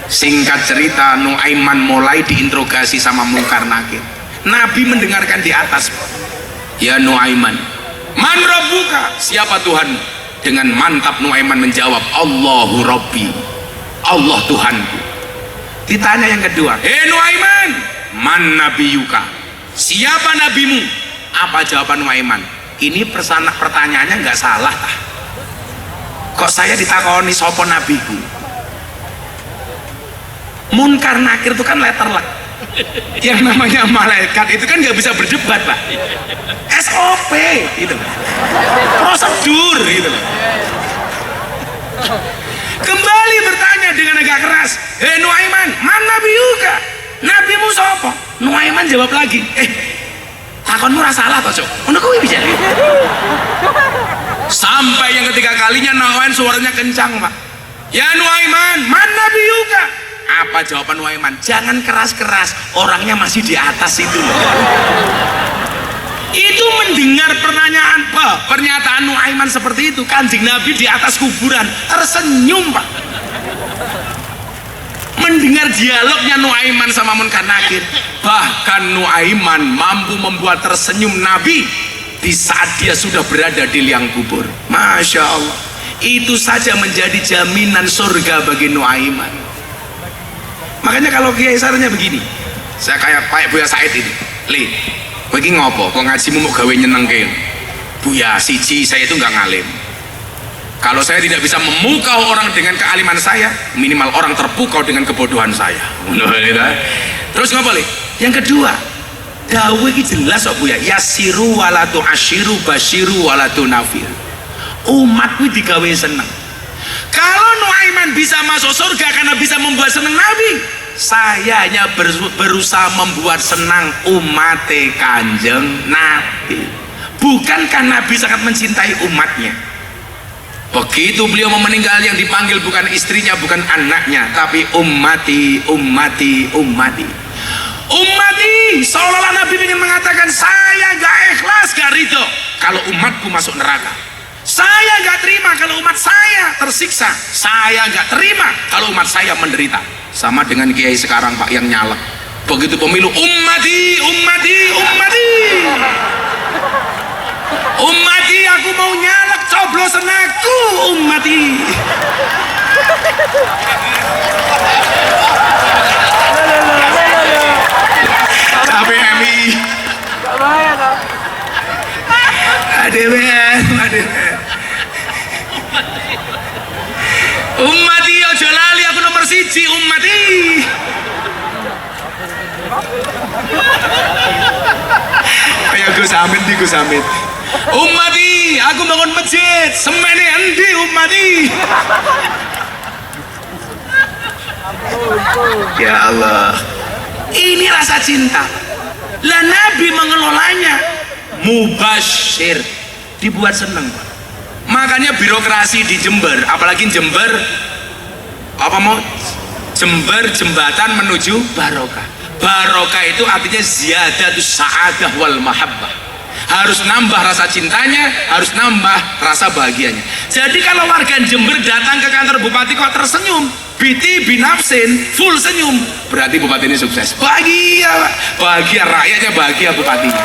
Singkat cerita, Nuaiman mulai diinterogasi sama Munkar Nakir. Nabi mendengarkan di atas, ya Nuaiman, man rabbuka, siapa Tuhan? Dengan mantap Nuaiman menjawab, Allahu Rabbi, Allah Tuhanku. Ditanya yang kedua, Nuaiman, man nabiyuka, siapa nabimu? Apa jawaban Nuaiman? Ini pertanyaannya nggak salah tah. Kok saya ditakoni sopo nabiku? Munkar Nakir itu kan letterlock. Yang namanya malaikat itu kan nggak bisa berdebat Pak. SOP gitu, prosedur gitu. Kembali bertanya dengan agak keras, Nuaiman, man nabiyuka, nabimu sapa? Nuaiman jawab lagi, takonmu rasa salah toh Cok, ngono kuwi bisa. Sampai yang ketiga kalinya Nuaiman suaranya kencang Pak, ya Nuaiman, man nabiyuka. Apa jawaban Nuaiman? Jangan keras-keras, orangnya masih di atas itu loh. Itu mendengar pernyataan Nuaiman seperti itu, Kanjeng Nabi di atas kuburan tersenyum Pak. Mendengar dialognya Nuaiman sama Munkar Nakir, bahkan Nuaiman mampu membuat tersenyum Nabi di saat dia sudah berada di liang kubur. Masya Allah, itu saja menjadi jaminan surga bagi Nuaiman. Makanya kalau kiai sarannya begini, saya kayak Pak Buya Said ini, Le, kowe iki ngopo? Kok ngajimu mau gawe nyenengke? Buya, siji saya itu nggak ngalim. Kalau saya tidak bisa memukau orang dengan kealiman saya, minimal orang terpukau dengan kebodohan saya. Terus ngopo Le? Yang kedua, dawe iki jelas kok Buya, yasiru walatu asyiru basyiru walatu nafir. Umat kuwi digawe seneng. Kalau Nuaiman bisa masuk surga karena bisa membuat senang Nabi, Saya hanya berusaha membuat senang umat Kanjeng Nabi. Bukankah Nabi sangat mencintai umatnya? Begitu beliau mau meninggal, yang dipanggil bukan istrinya, bukan anaknya, tapi ummati, ummati, ummati, ummati. Seolah-olah Nabi ingin mengatakan, saya gak ikhlas, gak ridho kalau umatku masuk neraka. Saya gak terima kalau umat saya tersiksa. Saya gak terima kalau umat saya menderita. Sama dengan kiai sekarang Pak yang nyalek. Begitu pemilu, ummati, ummati, ummati, ummati, aku mau nyalek, coblosan aku, ummati. Tapi MI ummati, ojo lali aku nomor siji, ummati. Ayo Gus Hamid di Gus Hamid. Ummati, aku bangun masjid, semene endi ummati. Ya Allah, ini rasa cinta. Lah Nabi mengelolanya mubasyir, dibuat seneng. Makanya birokrasi di Jember, apalagi Jember apa mau Jember jembatan menuju barokah. Barokah itu artinya ziyadatus sa'adah wal mahabbah. Harus nambah rasa cintanya, harus nambah rasa bahagianya. Jadi kalau warga Jember datang ke kantor bupati kok tersenyum, biti binafsin, full senyum, berarti bupati ini sukses. Bahagia, bahagia rakyatnya, bahagia bupatinya.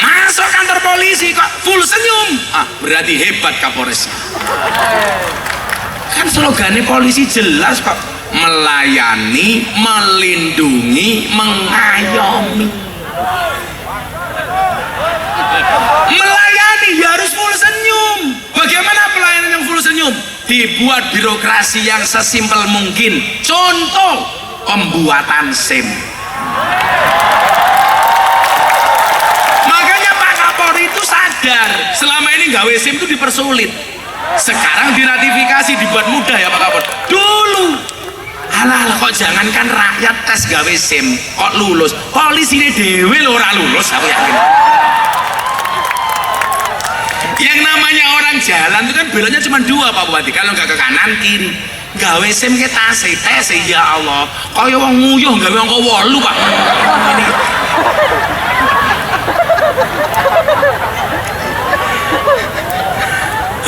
Masuk kantor polisi kok full senyum, berarti hebat Kapolresnya. Kan slogannya polisi jelas kok, melayani, melindungi, mengayomi. Melayani ya harus full senyum. Bagaimana pelayanan yang full senyum? Dibuat birokrasi yang sesimpel mungkin. Contoh, pembuatan SIM. Makanya Pak Kapolri itu sadar, selama ini gawe SIM itu dipersulit. Sekarang diratifikasi, dibuat mudah ya Pak Kapolri. Dulu alah kok jangankan rakyat tes gawe SIM kok lulus, polisi ini dewe lho ora lulus, aku yakin. Yang namanya orang jalan itu kan beloknya cuma dua Pak Bupati, kalau nggak ke kanan kiri. Gawe SIM ke tes ya Allah, kaya wong nguyuh gawe angka 8 Pak.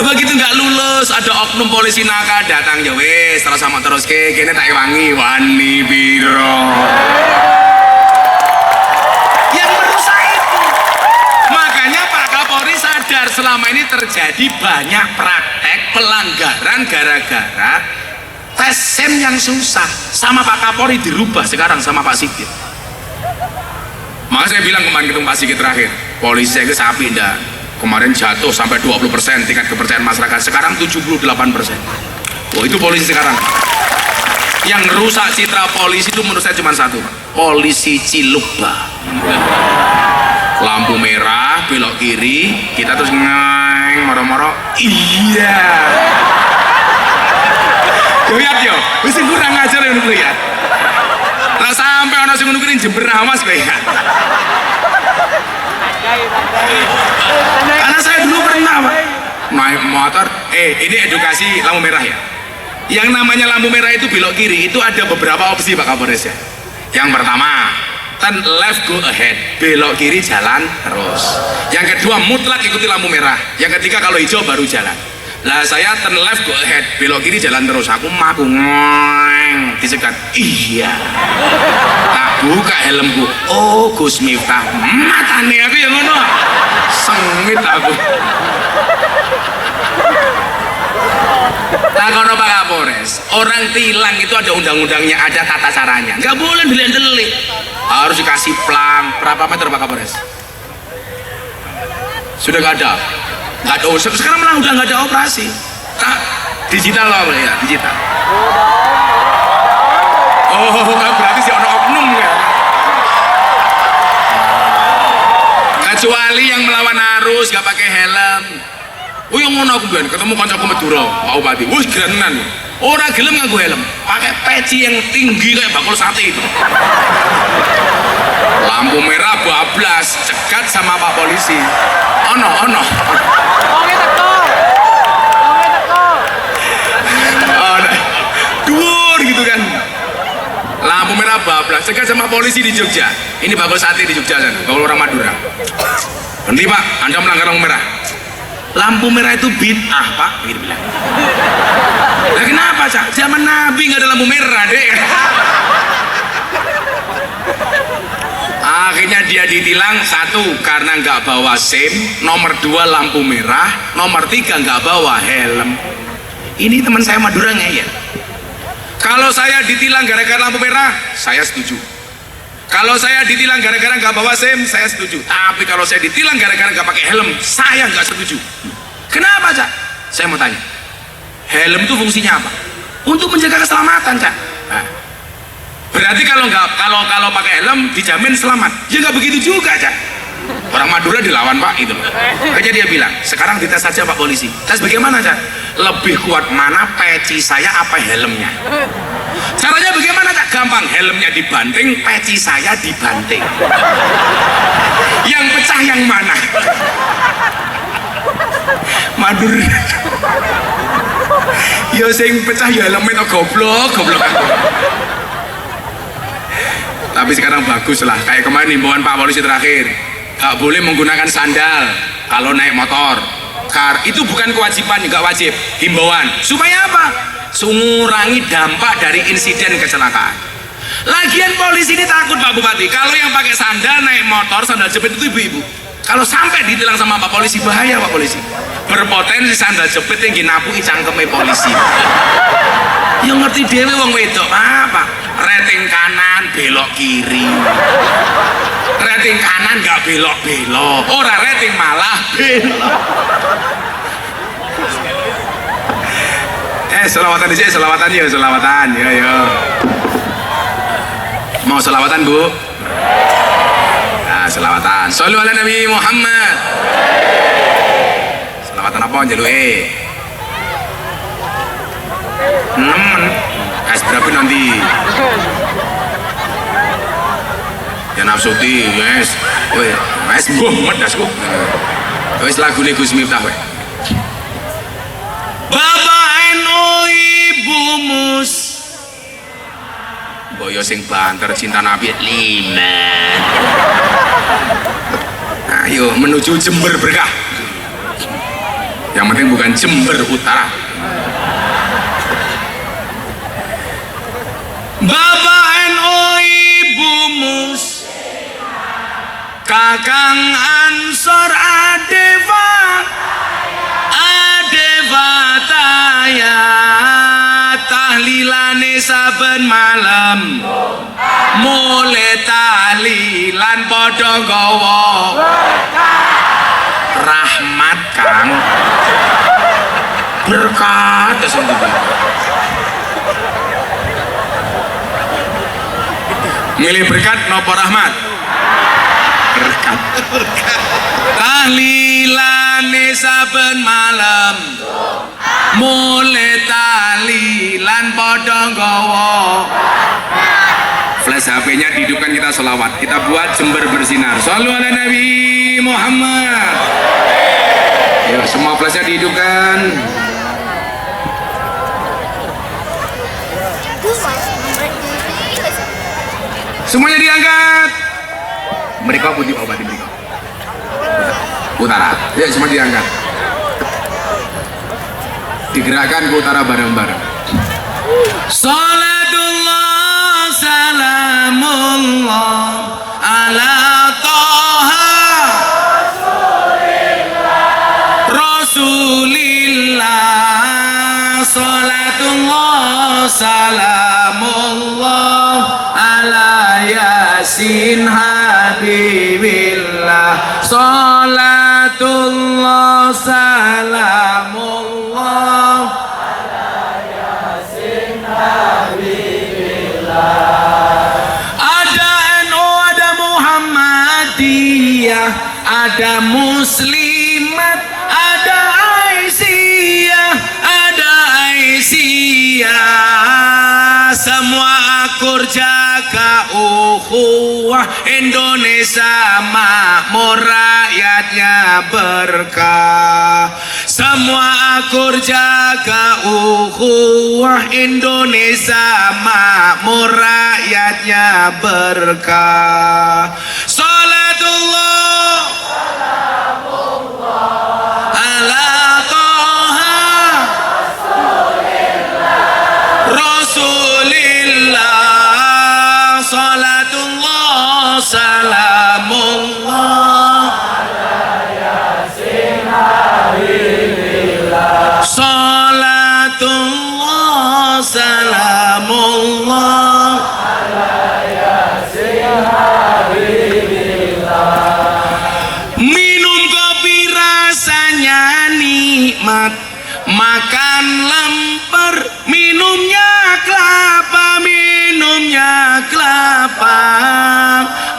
Begitu nggak lulus, ada oknum polisi nakal datang, ya wes terus sama terus kene tak wangi wani biro. Yang merusak itu. Makanya Pak Kapolri sadar selama ini terjadi banyak praktek pelanggaran gara-gara tes SIM yang susah. Sama Pak Kapolri dirubah sekarang sama Pak Sigit. Maka saya bilang kemarin ketemu Pak Sigit terakhir, polisi saya ke sapi ndak. Kemarin jatuh sampai 20% tingkat kepercayaan masyarakat, sekarang 78%. Oh itu polisi sekarang. Yang rusak citra polisi itu menurut saya cuma satu, polisi Cilukba. Lampu merah belok kiri, kita terus ngeng moro-moro. Iya. Lihat yo, mesti kurang ajar yang lihat. Lah sampai orang sing ngono Jember awas kowe ya. Karena saya dulu pernah naik motor, ini edukasi lampu merah ya. Yang namanya lampu merah itu belok kiri itu ada beberapa opsi Pak Kapolres ya. Yang pertama, turn left go ahead, belok kiri jalan terus. Yang kedua, mutlak ikuti lampu merah. Yang ketiga, kalau hijau baru jalan. Lah saya turn left go ahead, belok kiri jalan terus. Aku maku ngoeng, dicegat. Iya. Tak buka helmku. Oh Gus Miftah, matane aku yang ngono. Sengit aku. Nah kalau Pak Kapolres, orang tilang itu ada undang-undangnya, ada tata caranya. Nggak boleh delik-delik. Harus dikasih plang. Berapa meter Pak Kapolres? Sudah nggak ada. Nggak ada. Sekarang malah udah nggak ada operasi. Nah, digital loh ya, digital. Oh, berarti si ono oknum ya. Kecuali yang melawan arus nggak pakai helm. Oh yang ngono aku ben ketemu kancaku Madura, Pak Bupati. Wis gerenan. Ora gelem nganggo helm, pakai peci yang tinggi kayak bakul sate itu. Lampu merah bablas, cegat sama Pak polisi. Ono. Wonge teko. Dhuwur gitu kan. Lampu merah bablas, cegat sama polisi di Jogja. Ini bakul sate di Jogja kan, bakul orang Madura. Berhenti Pak, Anda melanggar lampu merah. Lampu merah itu bid'ah Pak, begitu bilang. Nah kenapa Cak? Zaman Nabi nggak ada lampu merah deh. Akhirnya dia ditilang, satu karena nggak bawa SIM, nomor dua lampu merah, nomor tiga nggak bawa helm. Ini teman saya Madura ngeyel. Kalau saya ditilang gara-gara lampu merah, saya setuju. Kalau saya ditilang gara-gara nggak bawa SIM, saya setuju. Tapi kalau saya ditilang gara-gara nggak pakai helm, saya nggak setuju. Kenapa Cak? Saya mau tanya. Helm itu fungsinya apa? Untuk menjaga keselamatan Cak. Nah, berarti kalau pakai helm dijamin selamat. Ya nggak begitu juga Cak. Orang Madura dilawan Pak itu loh. Akhirnya dia bilang, sekarang dites saja Pak polisi. Tes bagaimana Cak? Lebih kuat mana peci saya apa helmnya? Caranya bagaimana Cak? Gampang, helmnya dibanting, peci saya dibanting. Yang pecah yang mana? Madura. Ya sing pecah ya helmnya goblok. Tapi sekarang bagus lah, kayak kemarin himbauan Pak polisi terakhir, gak boleh menggunakan sandal kalau naik motor. Itu bukan kewajiban, juga wajib, himbauan. Supaya apa? Mengurangi dampak dari insiden kecelakaan. Lagian polisi ini takut Pak Bupati, kalau yang pakai sandal naik motor, sandal jepit itu ibu-ibu. Kalau sampai ditilang sama Pak polisi, bahaya Pak polisi. Berpotensi sandal jepit yang ginapuki cangkeme polisi. Yang ngerti dewe wong wedok apa? Rating kanan belok kiri. Rating kanan nggak belok-belok. Ora rating malah belok. Selawatan di sini, selawatan ya. Mau selawatan Bu? Nah, selawatan. Shollu ala Nabi Muhammad. Selawatan apa njaluke? Nemen. Kas berapa nanti? Ya nafsuti, yes. Wes Muhammad dasku. Wes lagune Gus Miftah wae. Bapak eno Ibu Mus. Boyo sing banter cinta Nabi 5. Ayo menuju Jember berkah. Yang penting bukan Jember Utara. Bapak NU Ibu Mus, Kakang Ansor Adevataya, tahlilane saben malam, mulai tahlilan padha nggawa rahmat Kang, berkat sendiri. Milih berkat nopo rahmat? Berkat. Tahlilane saben malam, mulai tahlilan padha nggawa. Flash HP-nya dihidupkan, kita selawat. Kita buat Jember bersinar. Shollu ala Nabi Muhammad. Ya, semua flashnya dihidupkan. Semuanya diangkat. Mereka putih obat mereka. Utara. Ya, semua diangkat. Digerakkan ke utara bareng-bareng. Salatullah salamullah ala toha Rasulillah. Salatullah salamullah ala yasin habibillah. Salatullah salamullah ala yasin habibillah. Ada NU, ada Muhammadiyah, ada Muslimat, ada IC, akur jaga ukhuwah, Indonesia makmur rakyatnya berkah. Semua akur jaga ukhuwah, Indonesia makmur rakyatnya berkah. Salatullah ala Toha Rasulillah, salatullah salamullah salatullah salamullah. Minum kopi rasanya nikmat, makan lemper minumnya kelapa.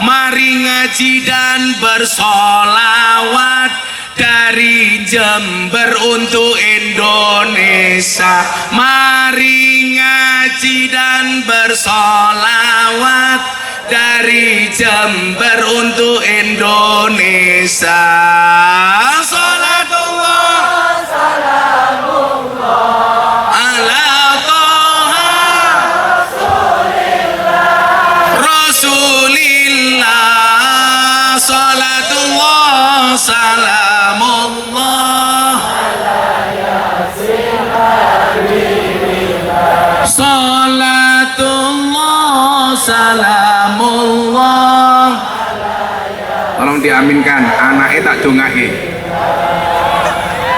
Mari ngaji dan bersolawat dari Jember untuk Indonesia. Mari ngaji dan bersolawat dari Jember untuk Indonesia. Salatullah ala Toha Rasulillah, salatullah salamullah salatullah salamullah. Tolong diaminkan, anaknya tak dongake.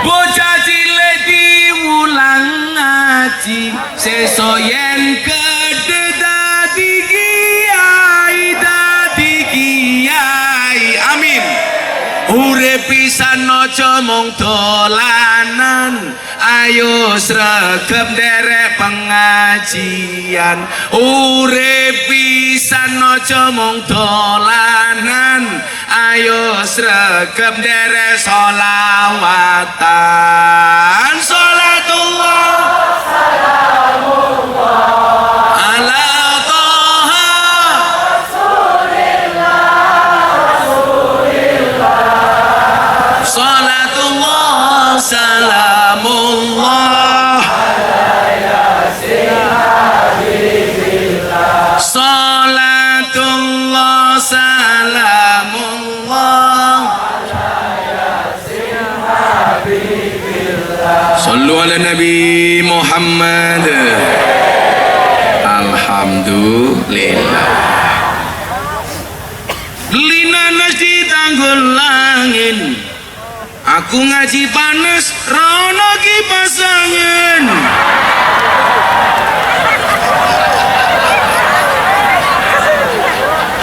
Bocah cilik diulang ngaji, sesuk yen gedhe dadi kiai. Amin. Urip pisan aja mung dolanan, ayo sregep nderek pengajian. Urip pisan aja mung dolanan, ayo sregep nderek sholawatan. Salatullah ala Toha salatullah salamullah salatullah salamullah. Sallu ala Nabi Muhammad. Alhamdulillah. Lina nasi tanggul langin, aku ngaji panas rono kipas angin.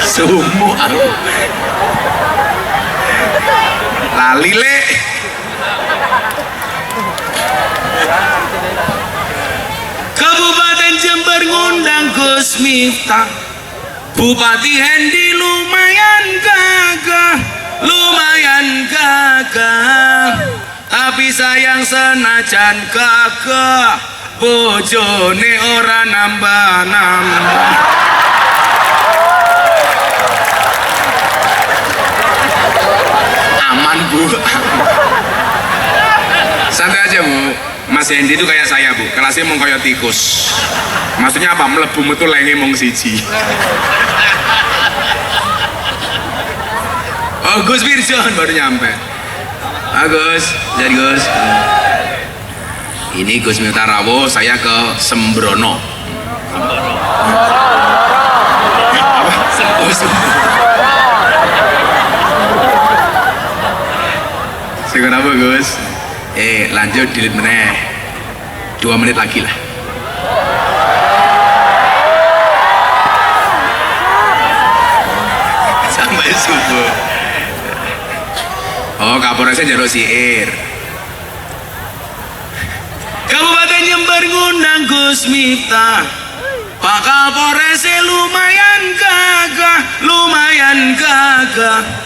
Sumu aku lali le. Kabupaten Jember ngundang Gus Miftah, Bupati Hendi lumayan gagah, tapi sayang senajan gagah, bojone ora nambah. Aman Bu, santai aja Bu. Mas Hendi itu kayak saya Bu, kelasnya mau kayak tikus. Maksudnya apa? Melebu metu lenge mong siji. Oh Gus Firjon baru nyampe. Gus, jadi Gus. Ini Gus Miftah Rawo, saya ke Sembrono. Sekarang apa Gus? Lanjut delete meneh. 2 menit lagi lah. Sampai subuh. Oh, Kapolresnya jalur siir. Kabupaten Jember ngundang Gus Miftah, Pak Kapolresnya lumayan gagah.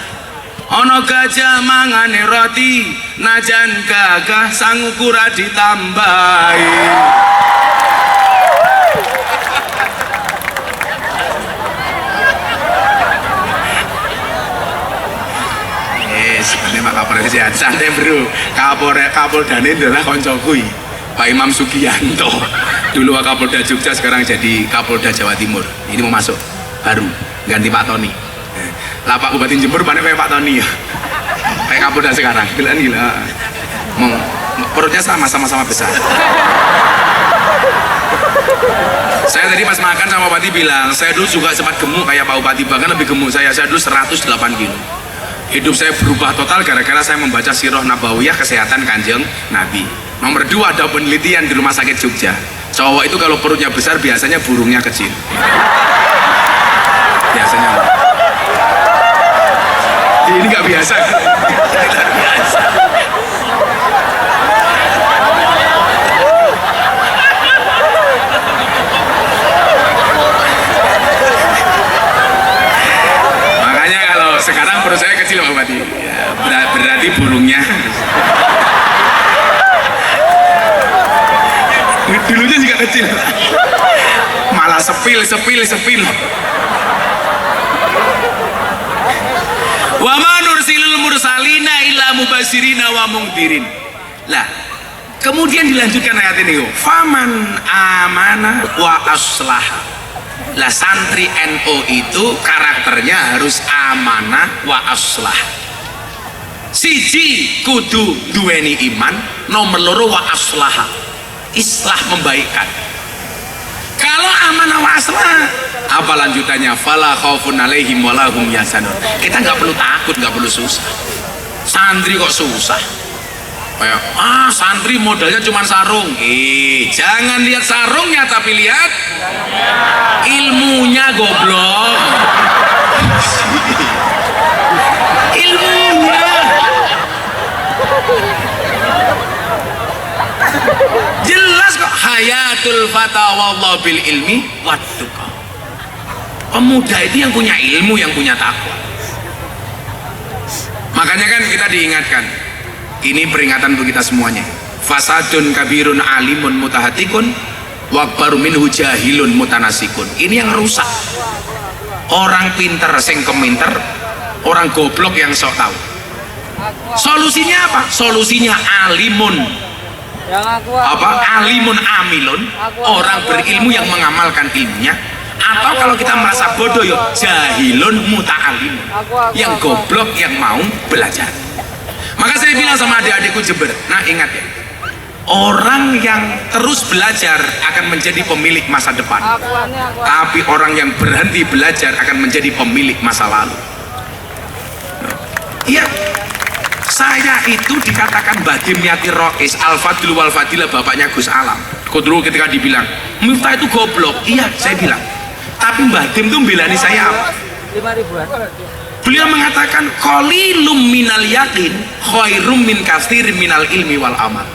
Ono gajah mangane roti, najan gagah sang ukura ditambahi. Santai bro, Kapoldane adalah koncoku Pak Imam Sugiyanto. Dulu Kapolda Jogja, sekarang jadi Kapolda Jawa Timur. Ini mau masuk baru, ganti Pak Tony. Lah Pak Bupati Jember mana kayak Pak Tony ya? Kayak Kapolda sekarang, gila. Perutnya sama-sama besar. Saya tadi pas makan sama Bupati bilang, saya dulu juga sempat gemuk kayak Pak Bupati, bahkan lebih gemuk saya dulu 108 kilo. Hidup saya berubah total gara-gara saya membaca Sirah Nabawiyah kesehatan Kanjeng Nabi. Nomor 2, ada penelitian di rumah sakit Jogja, cowok itu kalau perutnya besar biasanya burungnya kecil. Biasanya ini nggak biasa kan? Nggak biasa. Makanya kalau sekarang perut saya kecil Pak Bupati ya, berarti burungnya dulunya juga kecil, malah sepil. Wa ma nursilul mursalina illa mubasirina wa mungdirin. Lah, kemudian dilanjutkan ayat ini, faman amana wa aslaha. Lah santri NU itu karakternya harus amanah wa aslah. Siji kudu duweni iman, nomor loro wa aslaha, islah membaikkan. Kalau amanah wa aslah, apa lanjutannya? Fala khaufun alaihim walahum yahzanun. Kita nggak perlu takut, nggak perlu susah. Santri kok susah? Kayak santri modalnya cuma sarung. Jangan lihat sarungnya tapi lihat ilmunya goblok. Ilmunya. Jelas kok hayatul fata wallahu bil ilmi wattuqa. Pemuda itu yang punya ilmu, yang punya takwa. Makanya kan kita diingatkan, ini peringatan untuk kita semuanya. Fasadun kabirun alimun mutahatikun wakbaru minhu jahilun mutanasikun. Ini yang rusak. Orang pinter sing keminter, orang goblok yang sok tahu. Solusinya apa? Solusinya alimun. Alimun amilun, orang berilmu yang mengamalkan ilmunya. Atau kalau kita merasa bodoh ya jahilun muta'alim, yang goblok yang mau belajar. Maka saya bilang sama adik-adikku Jember, nah ingat ya, orang yang terus belajar akan menjadi pemilik masa depan, tapi orang yang berhenti belajar akan menjadi pemilik masa lalu. Iya, saya itu dikatakan Badim Yati Rois Al-Fadil wal Fadilah, bapaknya Gus Alam. Dulu ketika dibilang Miftah itu goblok, iya saya bilang, tapi Mbah Dim itu belani saya apa? 5.000-an. Beliau mengatakan qalilum minal yakin khairum min katsirin minal ilmi wal amal.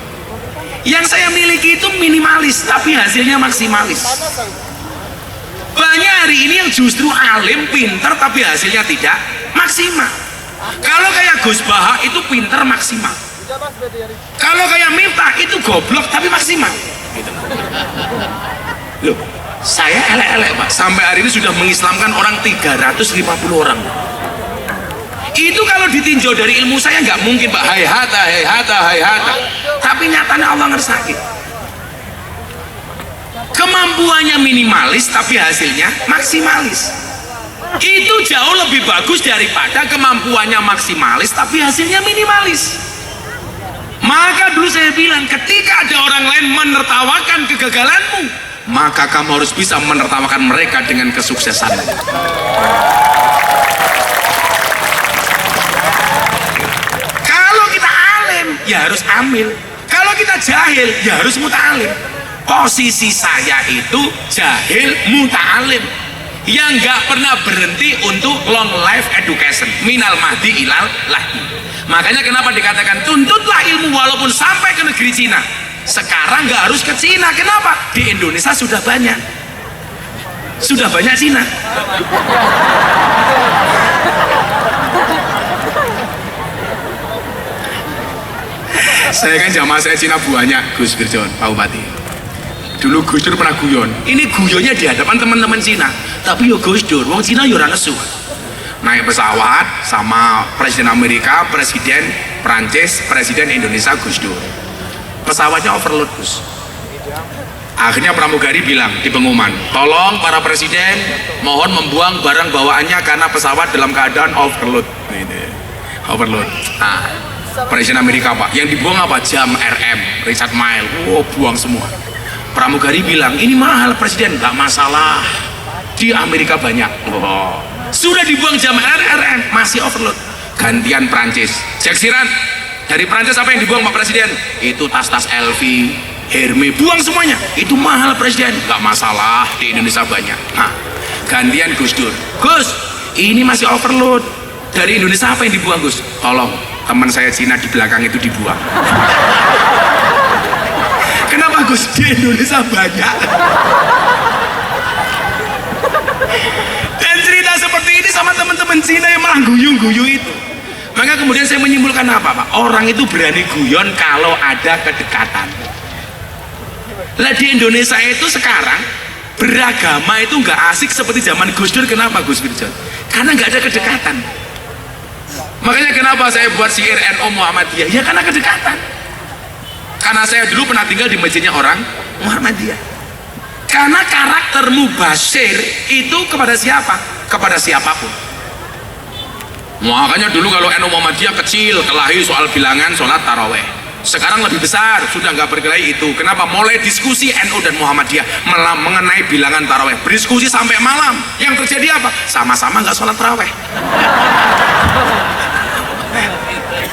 Yang saya miliki itu minimalis tapi hasilnya maksimalis. Banyak hari ini yang justru alim, pinter tapi hasilnya tidak maksimal. Kalau kayak Gus Baha itu pinter maksimal. Kalau kayak Miftah itu goblok tapi maksimal. Gitu. Loh, saya elek-elek Pak, sampai hari ini sudah mengislamkan orang 350 orang. Itu kalau ditinjau dari ilmu saya nggak mungkin Pak, hai hata. Tapi nyatanya Allah ngersakit. Kemampuannya minimalis tapi hasilnya maksimalis. Itu jauh lebih bagus daripada kemampuannya maksimalis tapi hasilnya minimalis. Maka dulu saya bilang, ketika ada orang lain menertawakan kegagalanmu, maka kamu harus bisa menertawakan mereka dengan kesuksesanmu. Kalau kita alim, ya harus amil. Kalau kita jahil, ya harus muta'alim. Posisi saya itu jahil muta'alim, yang gak pernah berhenti untuk long life education, minal mahdi ilal lahdi. Makanya kenapa dikatakan tuntutlah ilmu walaupun sampai ke negeri Cina. Sekarang gak harus ke Cina. Kenapa? Di Indonesia sudah banyak Cina. Saya kan jamaah saya Cina banyak, Gus Birjon, Pak Bupati. Dulu Gus Dur pernah guyon. Ini guyonnya di hadapan teman-teman Cina. Tapi yo Gus Dur, wong Cina yo ora nesu. Naik pesawat sama Presiden Amerika, Presiden Prancis, Presiden Indonesia Gus Dur. Pesawatnya overload, Gus. Akhirnya pramugari bilang di pengumuman, tolong para presiden mohon membuang barang bawaannya karena pesawat dalam keadaan overload. Overload. Nah, Presiden Amerika Pak, yang dibuang apa? Jam RM, Richard Mille. Wow, buang semua. Pramugari bilang, ini mahal presiden. Gak masalah, di Amerika banyak. Wow. Sudah dibuang jam RM, masih overload. Gantian Prancis. Jaksiran, dari Prancis apa yang dibuang Pak Presiden? Itu tas-tas LV, Hermes, buang semuanya. Itu mahal presiden. Gak masalah, di Indonesia banyak. Nah, gantian Gus Dur. Gus, ini masih overload. Dari Indonesia apa yang dibuang, Gus? Tolong, teman saya Cina di belakang itu dibuang. Kenapa, Gus? Di Indonesia banyak. Dan cerita seperti ini sama teman-teman Cina yang malah guyu-guyu itu. Maka kemudian saya menyimpulkan apa, Pak? Orang itu berani guyon kalau ada kedekatan. Lah di Indonesia itu sekarang beragama itu nggak asik seperti zaman Gus Dur. Kenapa, Gus Firjon? Karena nggak ada kedekatan. Makanya kenapa saya buat syair NU Muhammadiyah? Ya karena kedekatan. Karena saya dulu pernah tinggal di masjidnya orang Muhammadiyah. Karena karakter mubashir itu kepada siapa? Kepada siapapun. Makanya dulu kalau NU Muhammadiyah kecil, kelahi soal bilangan sholat taraweh. Sekarang lebih besar, sudah nggak berkelahi itu. Kenapa? Mulai diskusi NU dan Muhammadiyah mengenai bilangan taraweh. Berdiskusi sampai malam. Yang terjadi apa? Sama-sama nggak sholat taraweh.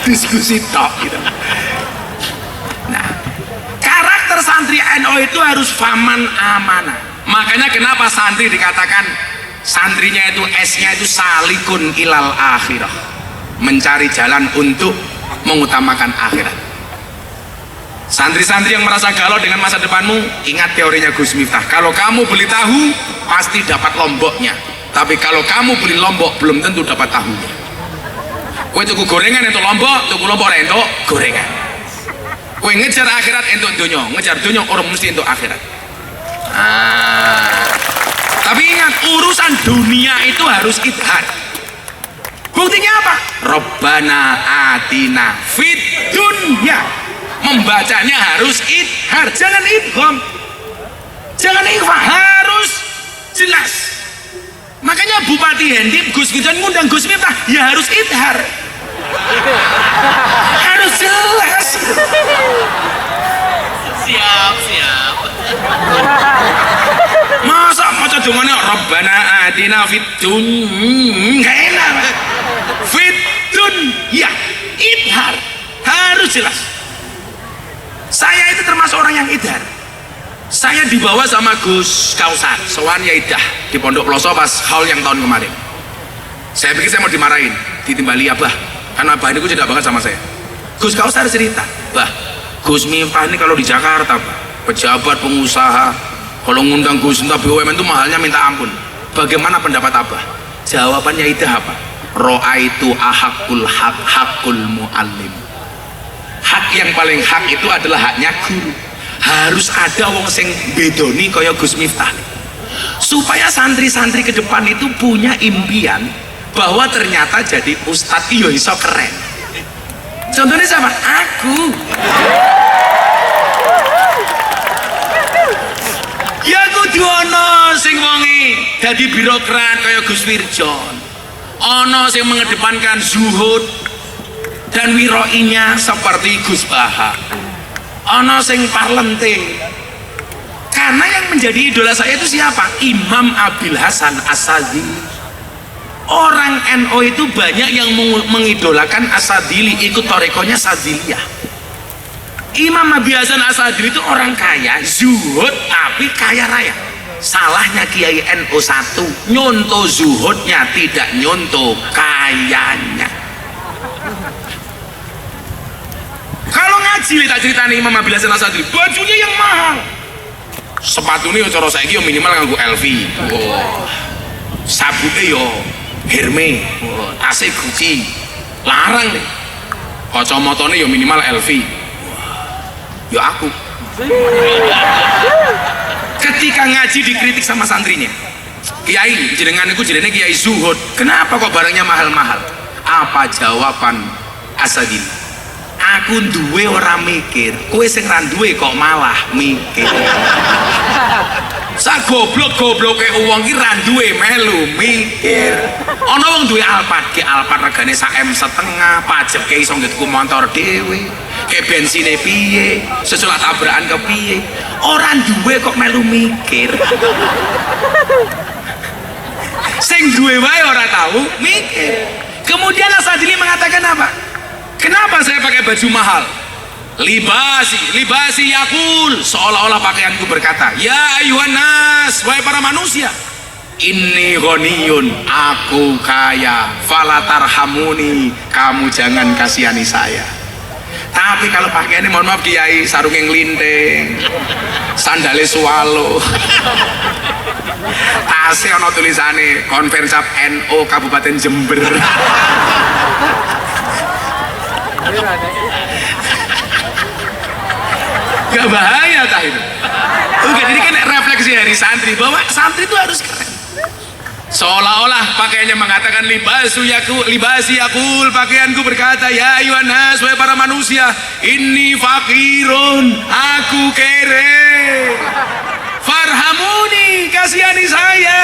Diskusi tok gitu. Nah, karakter santri NU itu harus faman amanah. Makanya kenapa santri dikatakan santrinya itu S-nya itu salikun ilal akhirah, mencari jalan untuk mengutamakan akhirat. Santri-santri yang merasa galau dengan masa depanmu, ingat teorinya Gus Miftah. Kalau kamu beli tahu, pasti dapat lomboknya. Tapi kalau kamu beli lombok, belum tentu dapat tahunya. Kowe tuku gorengan untuk lombok, tuku lombok untuk gorengan. Kowe ngejar akhirat untuk dunia, ngejar dunia orang mesti untuk akhirat. Tapi ingat, urusan dunia itu harus idhar. Buktinya apa? Rabbana atina fid dunya. Membacanya harus idhar, jangan idgham, jangan ikhfa, harus jelas. Makanya Bupati Hendip Gus Firjon ngundang Gus Miftah, ya harus idhar, harus jelas. Siap. Masa maca dongane Rabbana atina fid dunya, gak enak. Fid dunya, idhar, harus jelas. Saya itu termasuk orang yang idhar. Saya dibawa sama Gus Kausar sowan Yaidah di Pondok Pelosok pas haul yang tahun kemarin. Saya pikir saya mau dimarahin, ditimbali Abah, karena Abah ini tidak banget sama saya. Gus Kausar cerita, Bah, Gus Miftah ini kalau di Jakarta, Bah, pejabat pengusaha, kalau ngundang Gus Miftah BUMN itu mahalnya minta ampun. Bagaimana pendapat Abah? Jawabannya Yaidah apa? Ro'a itu ahakul hak hakul mu'allim. Hak yang paling hak itu adalah haknya guru. Harus ada wong sing bedoni kaya Gus Miftah, supaya santri-santri ke depan itu punya impian bahwa ternyata jadi ustadz iyo iso keren. Contohnya sama aku. Ya kudu ana sing wonge dadi birokrat kaya Gus Firjon, ana sing mengedepankan zuhud dan wiroinya seperti Gus Baha, ana sing parlente. Karena yang menjadi idola saya itu siapa? Imam Abil Hasan As-Sadzili. Orang NU itu banyak yang mengidolakan As-Sadzili, ikut torekonya Sadziliyah. Imam Abil Hasan As-Sadzili itu orang kaya, zuhud tapi kaya raya. Salahnya Kiai NU satu, nyontoh zuhudnya, tidak nyontoh kayanya. Kalau ngaji tak ceritani Imam Abil Hasan As-Sadzili, bajunya yang mahal, sepatunya cara saiki yo minimal nganggo LV, sabune yo Hermes, tasnya Gucci, larang nih, kacamatanya yo minimal LV. Yo aku ketika ngaji dikritik sama santrinya, Kiai jenengan itu jenenge Kiai zuhud, kenapa kok barangnya mahal-mahal? Apa jawaban As-Sadzili? Aku duwe ora mikir, kowe sing ra duwe kok malah mikir. Sak goblok-gobloke wong ki ra duwe melu mikir. Ana wong duwe Alphard, ki Alphard regane sak M setengah, pajeke iso nggetku motor dhewe. Ke bensine piye, sesulat tabrakan ke piye. Ora duwe kok melu mikir. Sing duwe wae ora tahu mikir. Kemudian Asadili mengatakan apa? Kenapa saya pakai baju mahal? Libasi yakul, seolah-olah pakaianku berkata, ya ayuhan nas, wahai para manusia, inni ghaniyun, aku kaya, falatarhamuni, kamu jangan kasihani saya. Tapi kalau pakaiannya, mohon maaf kiai, sarungnya ngelinting, sandale swalo, tasnya ono tulisane Konversap NO Kabupaten Jember. Gak bahaya tak itu? Oke, jadi kan refleksi dari santri bahwa santri itu harus keren. Seolah-olah pakaiannya mengatakan libasi yakul, pakaianku berkata ya ayuhan nas, wahai para manusia, inni fakirun, aku kere, farhamuni, kasihani saya.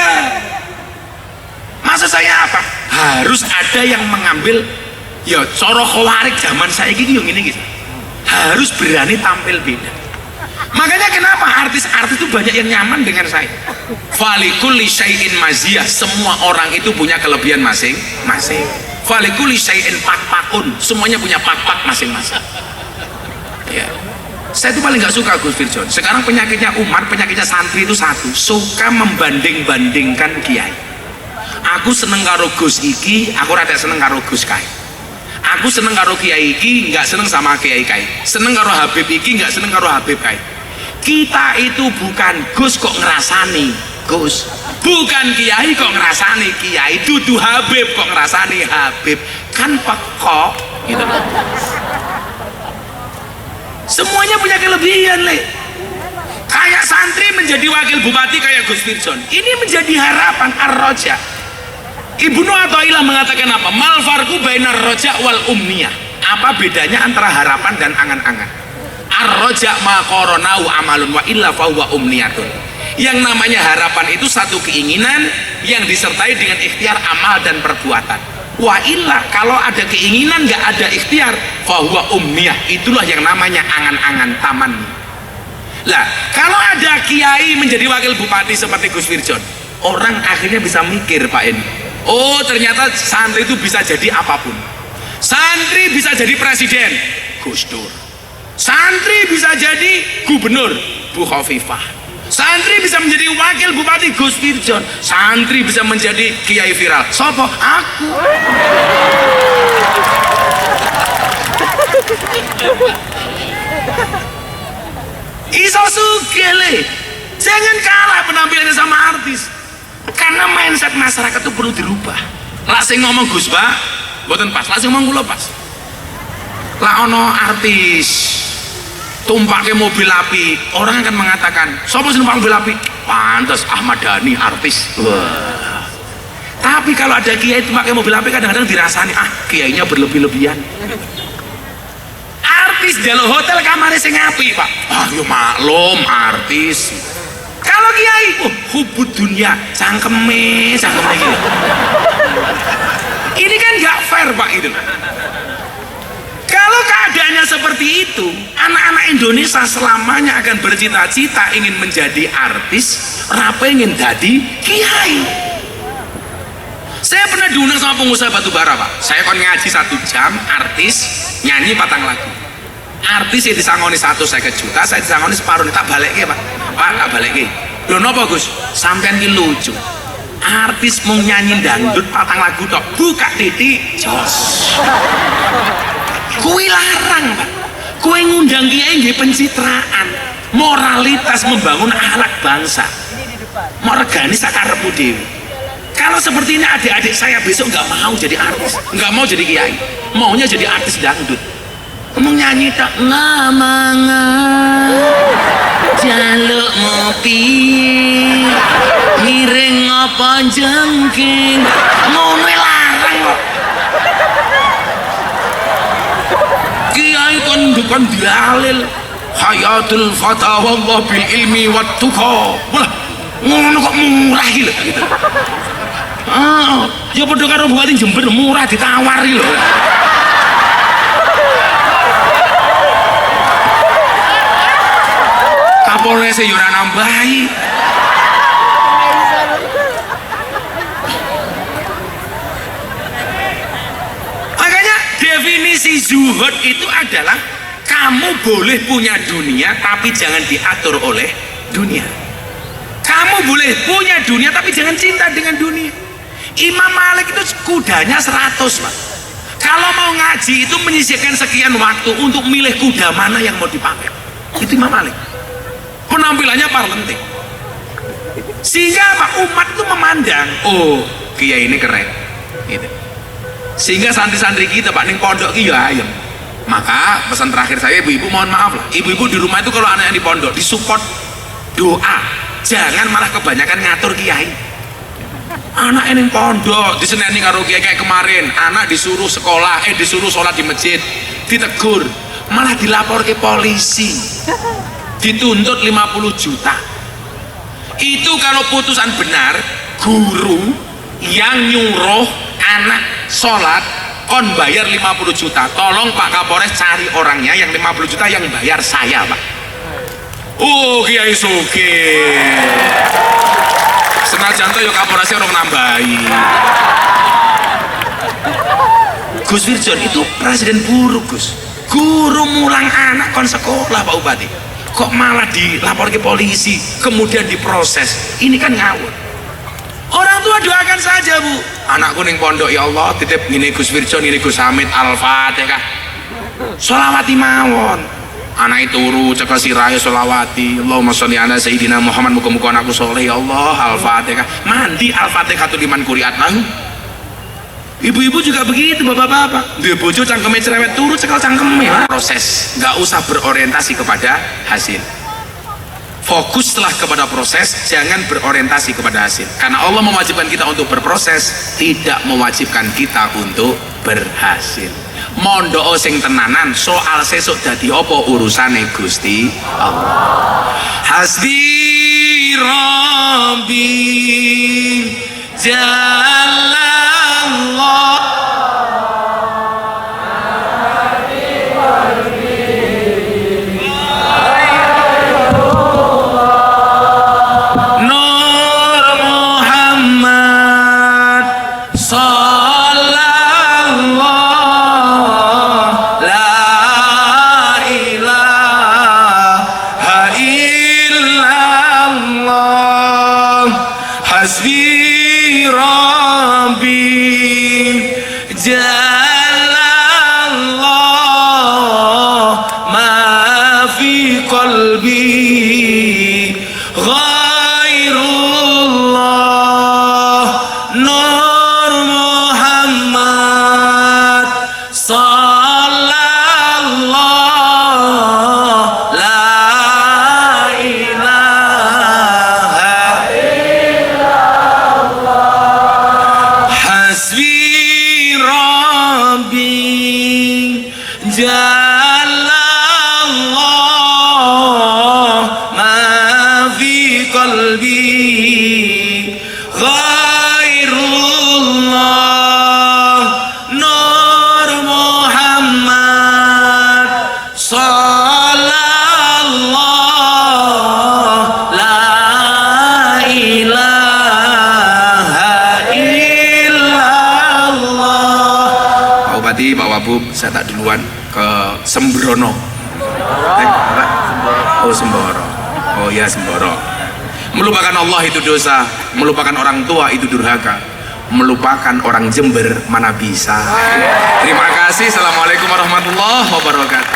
Maksud saya apa? Harus ada yang mengambil, ya coro khawarik zaman saya gini yang ini gitu. Harus berani tampil beda. Makanya kenapa artis-artis itu banyak yang nyaman dengan saya. Falikulli syai'in maziyah, semua orang itu punya kelebihan masing-masing. Falikulli syai'in pak-pakun, semuanya punya pak-pak masing-masing. Ya. Saya itu paling gak suka Gus Firjon. Sekarang penyakitnya umat, penyakitnya santri itu satu, suka membanding-bandingkan kiai. Aku seneng karo Gus iki, aku rada seneng karo Gus Kai. Aku seneng karo kiai iki, nggak seneng sama kiai Kai. Seneng karo Habib iki, nggak seneng karo Habib Kai. Kita itu bukan Gus kok ngerasani Gus, bukan kiai kok ngerasani kiai, dudu Habib kok ngerasani Habib, kan pekok gitu loh. Semuanya punya kelebihan le. Kayak santri menjadi wakil bupati kayak Gus Firjon, ini menjadi harapan ar-roja. Ibnu Athaillah mengatakan apa? Mal farqu bainar roja wal umniyah. Apa bedanya antara harapan dan angan-angan? Ar-roja ma qaranau amalun wa illa fa huwa umniyatun. Yang namanya harapan itu satu keinginan yang disertai dengan ikhtiar amal dan perbuatan. Wa illa, kalau ada keinginan nggak ada ikhtiar, fa huwa umniyah. Itulah yang namanya angan-angan taman. Lah, kalau ada kiai menjadi wakil bupati seperti Gus Firjon, orang akhirnya bisa mikir Pak En. Oh, ternyata santri itu bisa jadi apapun. Santri bisa jadi presiden, Gus Dur. Santri bisa jadi gubernur, Bu Khofifah. Santri bisa menjadi wakil bupati, Gus Firjon. Santri bisa menjadi kiai viral. Sopo? Aku. Iso sugele. Jangan kalah penampilannya sama artis. Karena mindset masyarakat itu perlu dirubah. Lah sing ngomong Gus Ba, mboten pas. Lah sing ngomong kula pas. Lah ono artis tumpake mobil api, orang akan mengatakan, "Sopo sing numpak mobil api?" Pantes Ahmad Dhani artis. Wah. Tapi kalau ada kiai tumpake mobil api kadang-kadang dirasani, kiainya berlebih-lebihan. Artis jalo hotel kamarnya sing apik, Pak. Yo maklum artis. Kalau kiai, hubud dunia, cangkeme gitu. Ini kan nggak fair Pak itu. Kalau keadaannya seperti itu, anak-anak Indonesia selamanya akan bercita-cita ingin menjadi artis, pengen jadi kiai. Saya pernah diundang sama pengusaha batubara Pak. Saya kon ngaji 1 jam, artis nyanyi 4 lagu. Artis yang disangoni 150 juta, saya disangoni separuh, tak balik ya Pak. Pak, tak balik ya. Loh napa Gus? Sampean ki lucu. Artis mau nyanyi dangdut 4 lagu tok, buka titik jos. Kuwi larang Pak. Kuwi ngundang kiai nggih pencitraan, moralitas membangun anak bangsa. Mau regani sakarepmu dhewe. Kalau seperti ini adik-adik saya besok nggak mau jadi artis, nggak mau jadi kiai, maunya jadi artis dangdut. Ngomong nyanyi tak ngamangan jaluk ngopi miring apa jengking ngono larang kok. Kiai dukun dialil hayatul fata wallah bil ilmi wat tuqa. Wah, ngono kok murah iki lho gitu. Ya padha karo Bupati Jember murah ditawar iki lho. Kapolres yo ora nambahi. Makanya definisi zuhud itu adalah kamu boleh punya dunia tapi jangan diatur oleh dunia. Kamu boleh punya dunia tapi jangan cinta dengan dunia. Imam Malik itu kudanya 100, Pak. Kalau mau ngaji itu menyisihkan sekian waktu untuk milih kuda mana yang mau dipakai. Itu Imam Malik. Penampilannya parlenting. Sehingga apa? Umat itu memandang, oh kiai ini keren. Gitu. Sehingga santri-santri kita Pak ning pondok ki ya ayem. Maka pesan terakhir saya, ibu-ibu mohon maaf lah, ibu-ibu di rumah itu kalau anak yang di pondok disupport doa, jangan malah kebanyakan ngatur kiai. Anak yang pondok diseneni karo kiai kayak kemarin, anak disuruh sekolah, disuruh sholat di masjid, ditegur, malah dilapor ke polisi, dituntut 50 juta. Itu kalau putusan benar, guru yang nyuruh anak sholat kon bayar 50 juta. Tolong Pak Kapolres cari orangnya, yang 50 juta yang bayar saya, Pak. Oh kiai sugih. Senajan to ya Kapolresnya orang nambahi. Gus Wirjon itu presiden buruk, Gus. Guru mulang anak kon sekolah Pak Bupati, kok malah dilapor ke polisi kemudian diproses. Ini kan ngawur. Orang tua doakan saja, Bu. Anakku ning pondok ya Allah titip ngene Gus Wirjon, ini Gus Hamid, Al-Fatihah. Sholawati mawon. Anak itu turu cekal sirahe sholawati. Allahumma sholli ala sayyidina Muhammad, muga-muga anakku soleh ya Allah. Al-Fatihah. Mandi Al-Fatihah tu liman quri'at lahu. Ibu-ibu juga begitu, bapak-bapak. Dia bojo cangkeme cerewet turu cekal cangkeme. Proses, nggak usah berorientasi kepada hasil. Fokuslah kepada proses, jangan berorientasi kepada hasil. Karena Allah mewajibkan kita untuk berproses, tidak mewajibkan kita untuk berhasil. Mondok sing tenanan, soal sesuk dadi apa urusane Gusti Allah. Hasbi Rabbi Jalallah. Hasbi Rabbi Jalallah ma fi qalbi ghairullah Nur Muhammad sallallahu la ilaha Hasbi Rabbi Jalallah ma fi qalbi ghairullah Nur Muhammad sallallahu la ilaha illallah. Pak Bupati, Pak Wabub, saya tak duluan ke Sembrono. Oh Semboro. Oh ya Semboro. Melupakan Allah itu dosa, melupakan orang tua itu durhaka, melupakan orang Jember mana bisa. Terima kasih. Assalamualaikum warahmatullahi wabarakatuh.